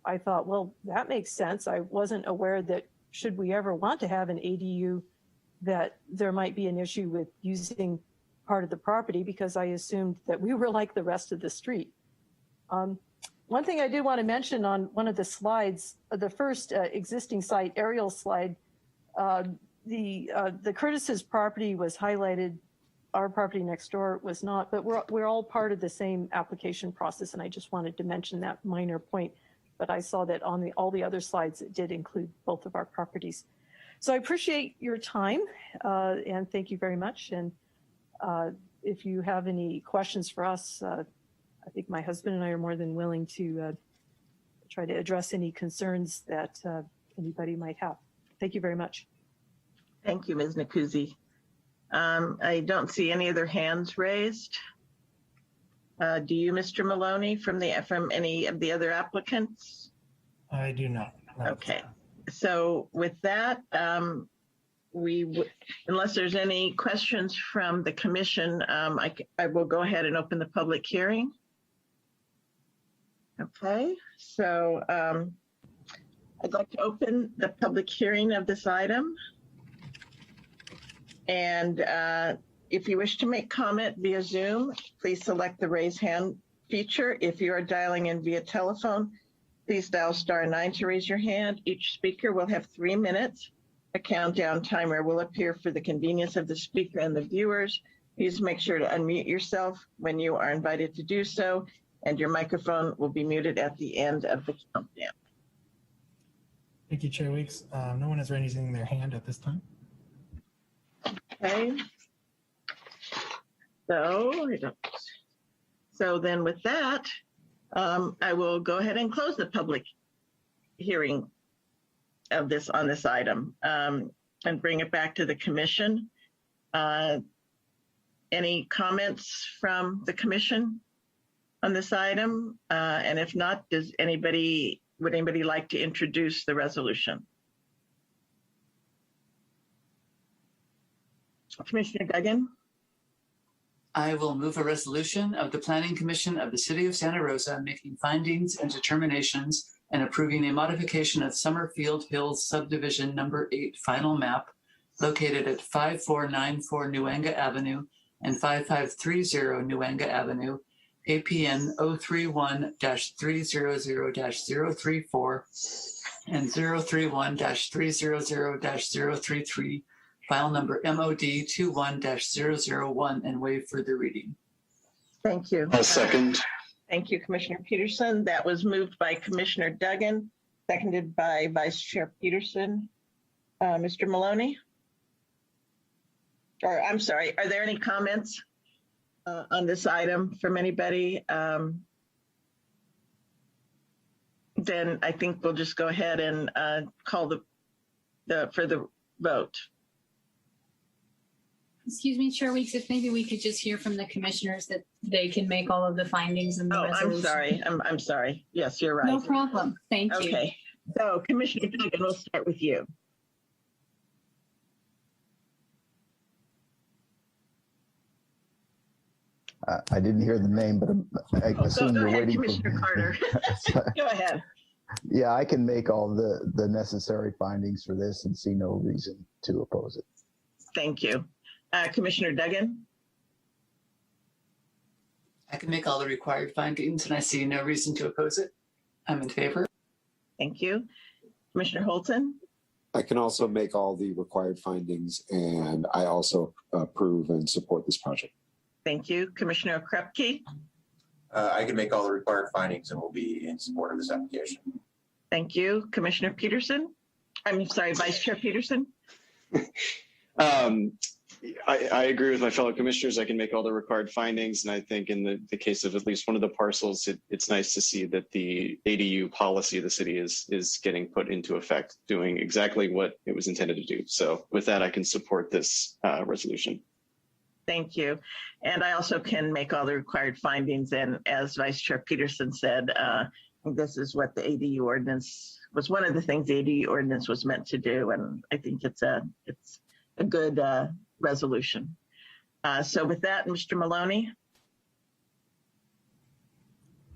I thought, well, that makes sense. I wasn't aware that should we ever want to have an ADU, that there might be an issue with using part of the property, because I assumed that we were like the rest of the street. One thing I did want to mention on one of the slides, the first existing site aerial slide, the Curtis's property was highlighted. Our property next door was not, but we're all part of the same application process. And I just wanted to mention that minor point, but I saw that on all the other slides, it did include both of our properties. So I appreciate your time and thank you very much. And if you have any questions for us, I think my husband and I are more than willing to try to address any concerns that anybody might have. Thank you very much.
Thank you, Ms. Nacuzzi. I don't see any other hands raised. Do you, Mr. Maloney, from any of the other applicants?
I do not.
Okay. So with that, unless there's any questions from the commission, I will go ahead and open the public hearing. Okay, so I'd like to open the public hearing of this item. And if you wish to make comment via Zoom, please select the raise hand feature. If you are dialing in via telephone, please dial *9 to raise your hand. Each speaker will have 3 minutes. A countdown timer will appear for the convenience of the speaker and the viewers. Please make sure to unmute yourself when you are invited to do so, and your microphone will be muted at the end of the countdown.
Thank you, Chair Weeks. No one is raising their hand at this time.
Okay. So then with that, I will go ahead and close the public hearing of on this item and bring it back to the commission. Any comments from the commission on this item? And if not, would anybody like to introduce the resolution? Commissioner Duggan?
I will move a resolution of the Planning Commission of the City of Santa Rosa making findings and determinations and approving a modification of Summerfield Hills Subdivision Number 8 final map located at 5494 Nuanga Avenue and 5530 Nuanga Avenue, APN 031-300-034 and 031-300-033, file number MOD 21-001, and waive further reading.
Thank you.
I'll second.
Thank you, Commissioner Peterson. That was moved by Commissioner Duggan, seconded by Vice Chair Peterson. Mr. Maloney? Or I'm sorry, are there any comments on this item from anybody? Then I think we'll just go ahead and call for the vote.
Excuse me, Chair Weeks, if maybe we could just hear from the commissioners that they can make all of the findings in the resolution.
I'm sorry. I'm sorry. Yes, you're right.
No problem. Thank you.
Okay. So Commissioner Duggan, we'll start with you.
I didn't hear the name, but I assume you're waiting
Commissioner
for
Carter. Go ahead.
Yeah, I can make all the necessary findings for this and see no reason to oppose it.
Thank you. Commissioner Duggan?
I can make all the required findings and I see no reason to oppose it. I'm in favor.
Thank you. Commissioner Holton?
I can also make all the required findings, and I also approve and support this project.
Thank you. Commissioner Krupke?
I can make all the required findings and will be in support of this application.
Thank you. Commissioner Peterson? I'm sorry, Vice Chair Peterson?
I agree with my fellow commissioners. I can make all the required findings. And I think in the case of at least one of the parcels, it's nice to see that the ADU policy of the city is getting put into effect, doing exactly what it was intended to do. So with that, I can support this resolution.
Thank you. And I also can make all the required findings. And as Vice Chair Peterson said, this is what the ADU ordinance was, one of the things the ADU ordinance was meant to do. And I think it's a good resolution. So with that, Mr. Maloney.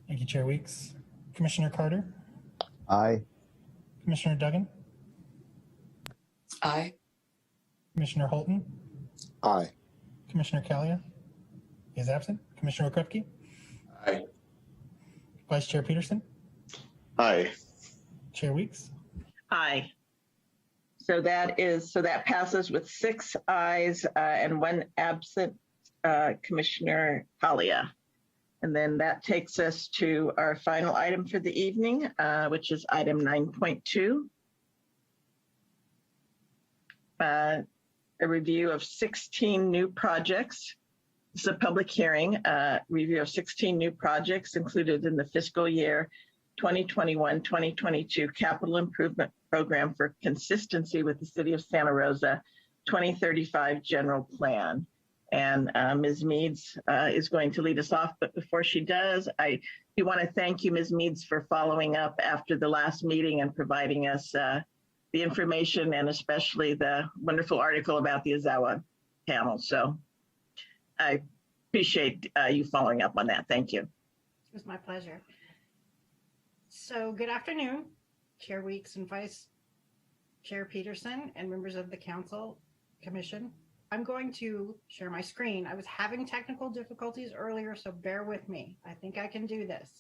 Thank you, Chair Weeks. Commissioner Carter?
Aye.
Commissioner Duggan?
Aye.
Commissioner Holton?
Aye.
Commissioner Kalia is absent. Commissioner Krupke?
Aye.
Vice Chair Peterson?
Aye.
Chair Weeks?
Aye. So that passes with 6 ayes and 1 absent, Commissioner Kalia. And then that takes us to our final item for the evening, which is item 9.2. A review of 16 new projects. This is a public hearing, review of 16 new projects included in the fiscal year 2021-2022 capital improvement program for consistency with the City of Santa Rosa 2035 general plan. And Ms. Meads is going to lead us off, but before she does, I do want to thank you, Ms. Meads, for following up after the last meeting and providing us the information and especially the wonderful article about the Ozawa panel. So I appreciate you following up on that. Thank you.
It was my pleasure. So good afternoon, Chair Weeks and Vice Chair Peterson and members of the Council Commission. I'm going to share my screen. I was having technical difficulties earlier, so bear with me. I think I can do this.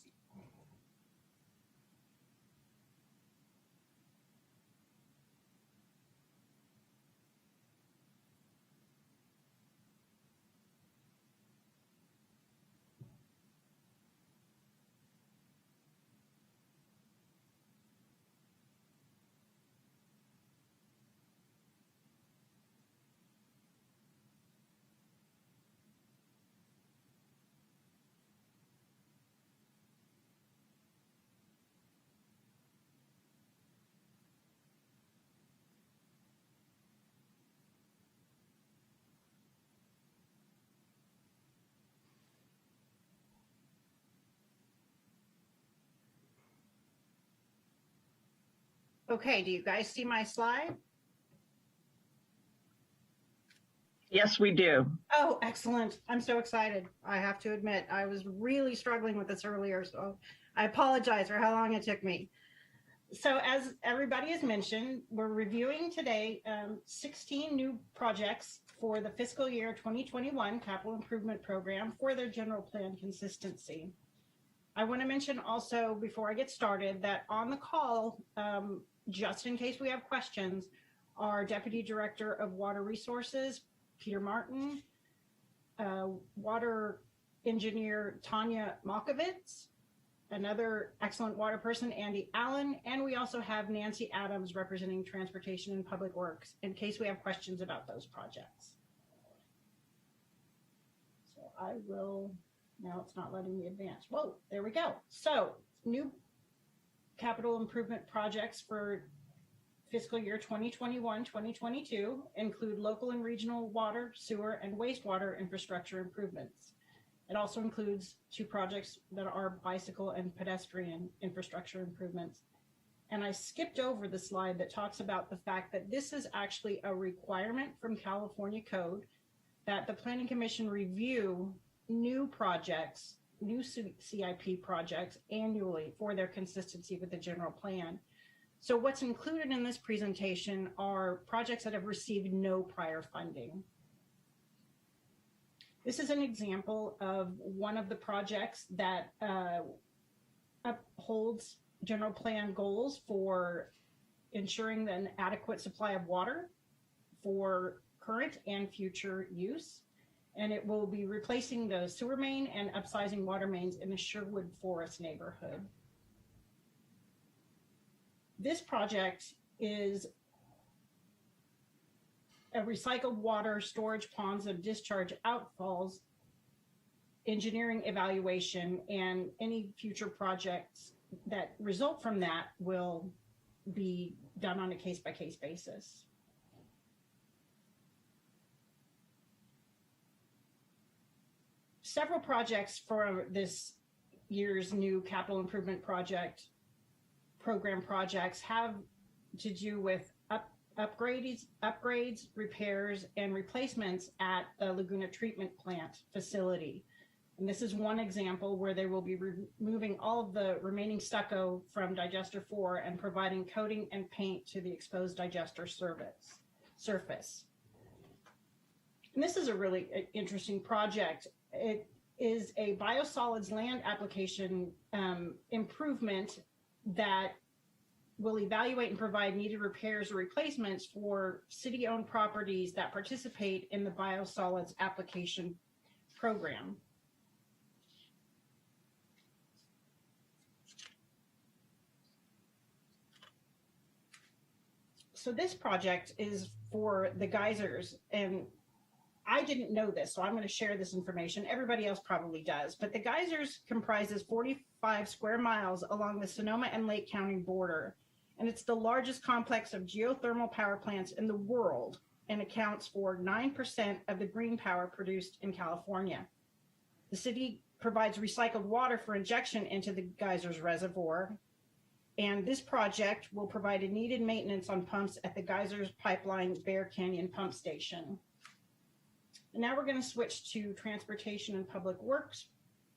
Okay, do you guys see my slide?
Yes, we do.
Oh, excellent. I'm so excited. I have to admit, I was really struggling with this earlier, so I apologize for how long it took me. So as everybody has mentioned, we're reviewing today 16 new projects for the fiscal year 2021 capital improvement program for their general plan consistency. I want to mention also before I get started that on the call, just in case we have questions, our Deputy Director of Water Resources, Peter Martin, Water Engineer Tanya Malkovitz, another excellent water person, Andy Allen, and we also have Nancy Adams representing Transportation and Public Works in case we have questions about those projects. So I will, now it's not letting me advance. Whoa, there we go. So new capital improvement projects for fiscal year 2021-2022 include local and regional water, sewer, and wastewater infrastructure improvements. It also includes 2 projects that are bicycle and pedestrian infrastructure improvements. And I skipped over the slide that talks about the fact that this is actually a requirement from California Code that the Planning Commission review new projects, new CIP projects annually for their consistency with the general plan. So what's included in this presentation are projects that have received no prior funding. This is an example of one of the projects that upholds general plan goals for ensuring an adequate supply of water for current and future use. And it will be replacing the sewer main and upsizing water mains in the Sherwood Forest neighborhood. This project is a recycled water storage ponds and discharge outfalls engineering evaluation, and any future projects that result from that will be done on a case-by-case basis. Several projects for this year's new capital improvement program projects have to do with upgrades, repairs, and replacements at the Laguna Treatment Plant facility. And this is one example where they will be removing all of the remaining stucco from digester 4 and providing coating and paint to the exposed digester surface. And this is a really interesting project. It is a biosolids land application improvement that will evaluate and provide needed repairs or replacements for city-owned properties that participate in the biosolids application program. So this project is for the geysers, and I didn't know this, so I'm going to share this information. Everybody else probably does, but the geysers comprises 45 square miles along the Sonoma and Lake County border, and it's the largest complex of geothermal power plants in the world and accounts for 9% of the green power produced in California. The city provides recycled water for injection into the geysers reservoir, and this project will provide a needed maintenance on pumps at the geysers pipeline Bear Canyon pump station. And now we're going to switch to transportation and public works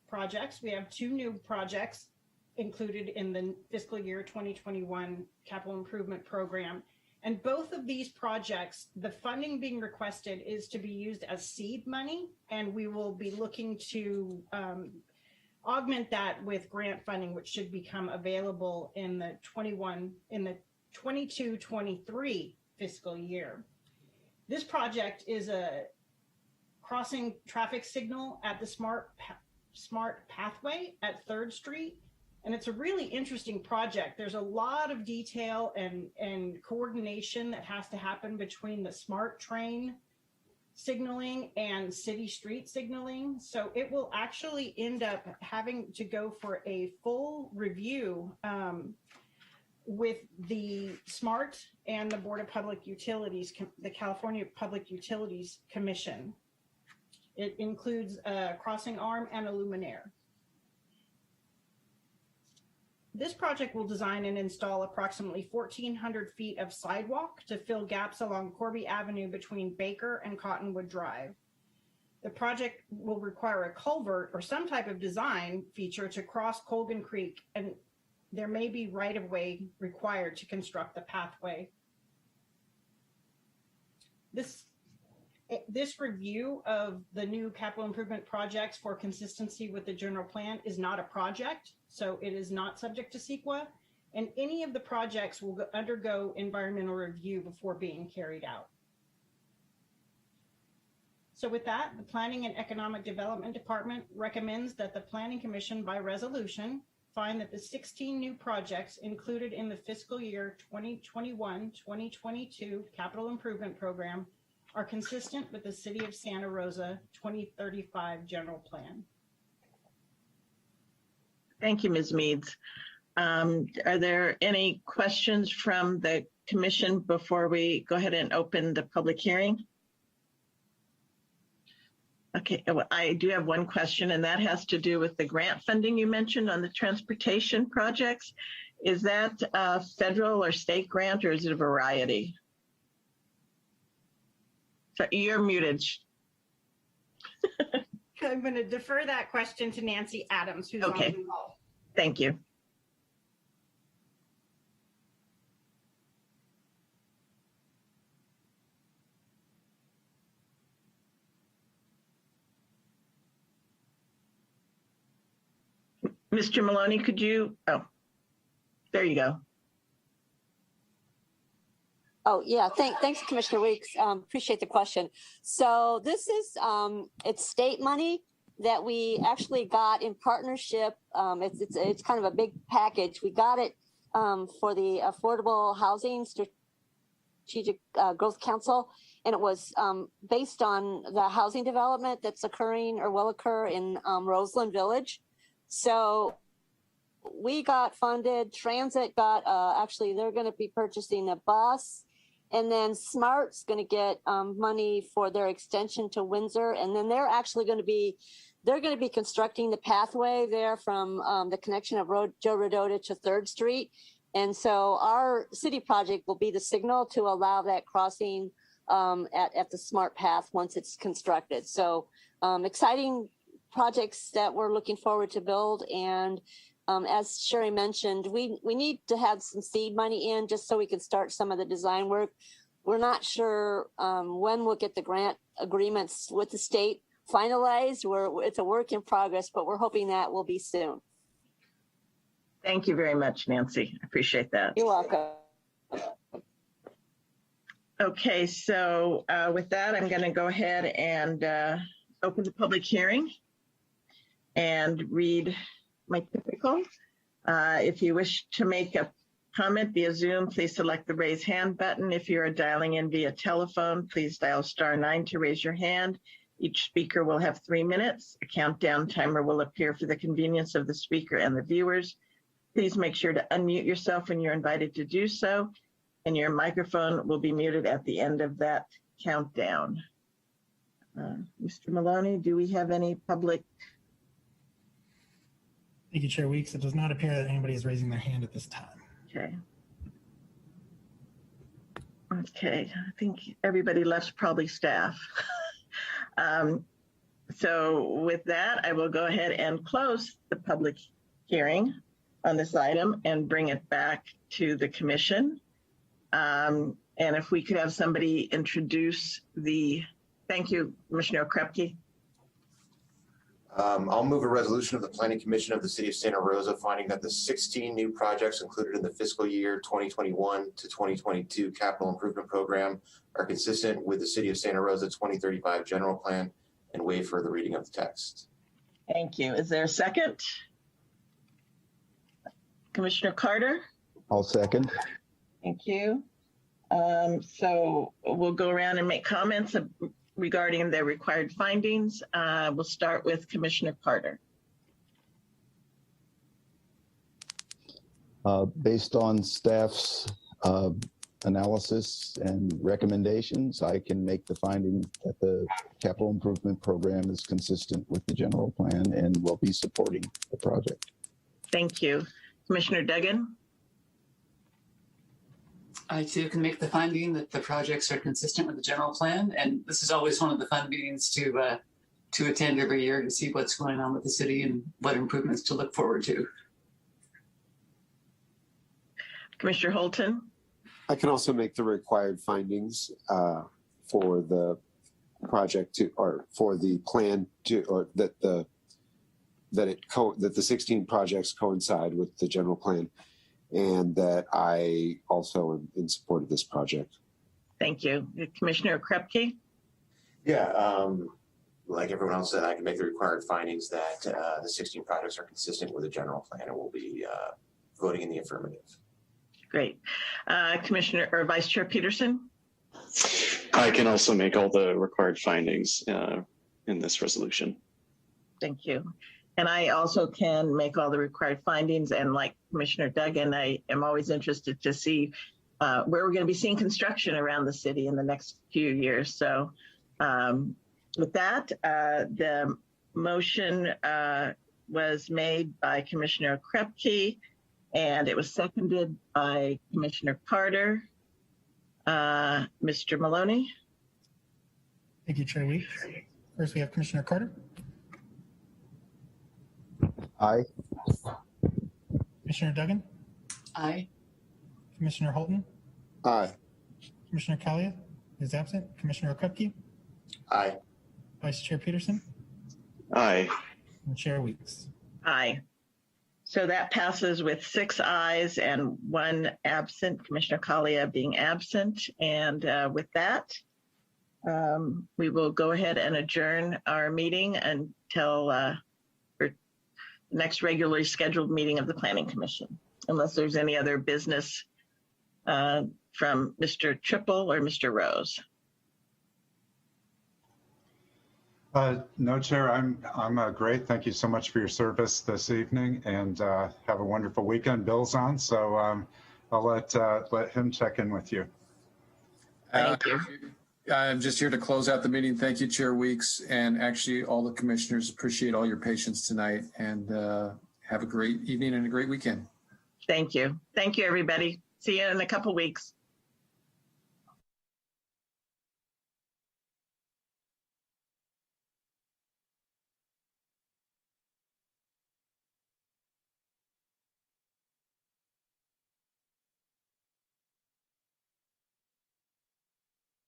projects. We have two new projects included in the fiscal year 2021 capital improvement program. And both of these projects, the funding being requested is to be used as seed money, and we will be looking to augment that with grant funding, which should become available in the 22-23 fiscal year. This project is a crossing traffic signal at the smart pathway at 3rd Street. And it's a really interesting project. There's a lot of detail and coordination that has to happen between the smart train signaling and city street signaling. So it will actually end up having to go for a full review with the SMART and the Board of Public Utilities, the California Public Utilities Commission. It includes a crossing arm and a luminaire. This project will design and install approximately 1,400 feet of sidewalk to fill gaps along Corby Avenue between Baker and Cottonwood Drive. The project will require a culvert or some type of design feature to cross Colgan Creek, and there may be right-of-way required to construct the pathway. This review of the new capital improvement projects for consistency with the general plan is not a project, so it is not subject to CEQA, and any of the projects will undergo environmental review before being carried out. So with that, the Planning and Economic Development Department recommends that the Planning Commission by resolution find that the 16 new projects included in the fiscal year 2021-2022 capital improvement program are consistent with the City of Santa Rosa 2035 general plan.
Thank you, Ms. Meads. Are there any questions from the commission before we go ahead and open the public hearing? Okay, well, I do have one question, and that has to do with the grant funding you mentioned on the transportation projects. Is that a federal or state grant, or is it a variety? So you're muted.
I'm going to defer that question to Nancy Adams, who's on the call.
Thank you. Mr. Maloney, could you, there you go.
Oh, yeah. Thanks, Commissioner Weeks. Appreciate the question. So this is, it's state money that we actually got in partnership. It's kind of a big package. We got it for the Affordable Housing Strategic Growth Council, and it was based on the housing development that's occurring or will occur in Roseland Village. So we got funded. Transit got, actually, they're going to be purchasing a bus. And then SMART's going to get money for their extension to Windsor. And then they're actually going to be, constructing the pathway there from the connection of Joe Rodota to 3rd Street. And so our city project will be the signal to allow that crossing at the SMART path once it's constructed. So exciting projects that we're looking forward to build. And as Sherry mentioned, we need to have some seed money in just so we can start some of the design work. We're not sure when we'll get the grant agreements with the state finalized. It's a work in progress, but we're hoping that will be soon.
Thank you very much, Nancy. I appreciate that.
You're welcome.
Okay, so with that, I'm going to go ahead and open the public hearing and read my typical. If you wish to make a comment via Zoom, please select the raise hand button. If you are dialing in via telephone, please dial *9 to raise your hand. Each speaker will have 3 minutes. A countdown timer will appear for the convenience of the speaker and the viewers. Please make sure to unmute yourself when you're invited to do so, and your microphone will be muted at the end of that countdown. Mr. Maloney, do we have any public?
Thank you, Chair Weeks. It does not appear that anybody is raising their hand at this time.
Okay. Okay, I think everybody left's probably staff. So with that, I will go ahead and close the public hearing on this item and bring it back to the commission. And if we could have somebody introduce thank you, Commissioner Krepke.
I'll move a resolution of the Planning Commission of the City of Santa Rosa finding that the 16 new projects included in the fiscal year 2021 to 2022 capital improvement program are consistent with the City of Santa Rosa 2035 general plan and waive further reading of the text.
Thank you. Is there a second? Commissioner Carter?
I'll second.
Thank you. So we'll go around and make comments regarding the required findings. We'll start with Commissioner Carter.
Based on staff's analysis and recommendations, I can make the finding that the capital improvement program is consistent with the general plan and will be supporting the project.
Thank you. Commissioner Duggan?
I too can make the finding that the projects are consistent with the general plan, and this is always one of the fun meetings to attend every year to see what's going on with the city and what improvements to look forward to.
Commissioner Holton?
I can also make the required findings for the project for the plan that the 16 projects coincide with the general plan, and that I also am in support of this project.
Thank you. Commissioner Krepke?
Yeah, like everyone else said, I can make the required findings that the 16 projects are consistent with the general plan and will be voting in the affirmative.
Great. Commissioner or Vice Chair Peterson?
I can also make all the required findings in this resolution.
Thank you. And I also can make all the required findings. And like Commissioner Duggan, I am always interested to see where we're going to be seeing construction around the city in the next few years. So with that, the motion was made by Commissioner Krepke, and it was seconded by Commissioner Carter. Mr. Maloney?
Thank you, Chair Weeks. First, we have Commissioner Carter.
Aye.
Commissioner Duggan?
Aye.
Commissioner Holton?
Aye.
Commissioner Kalia is absent. Commissioner Krepke?
Aye.
Vice Chair Peterson?
Aye.
And Chair Weeks.
Aye. So that passes with 6 ayes and 1 absent, Commissioner Kalia being absent. And with that, we will go ahead and adjourn our meeting until the next regularly scheduled meeting of the Planning Commission, unless there's any other business from Mr. Triple or Mr. Rose.
No, Chair, I'm great. Thank you so much for your service this evening, and have a wonderful weekend. Bill's on, so I'll let him check in with you.
Thank you.
I'm just here to close out the meeting. Thank you, Chair Weeks, and actually all the commissioners. Appreciate all your patience tonight, and have a great evening and a great weekend.
Thank you. Thank you, everybody. See you in a couple weeks.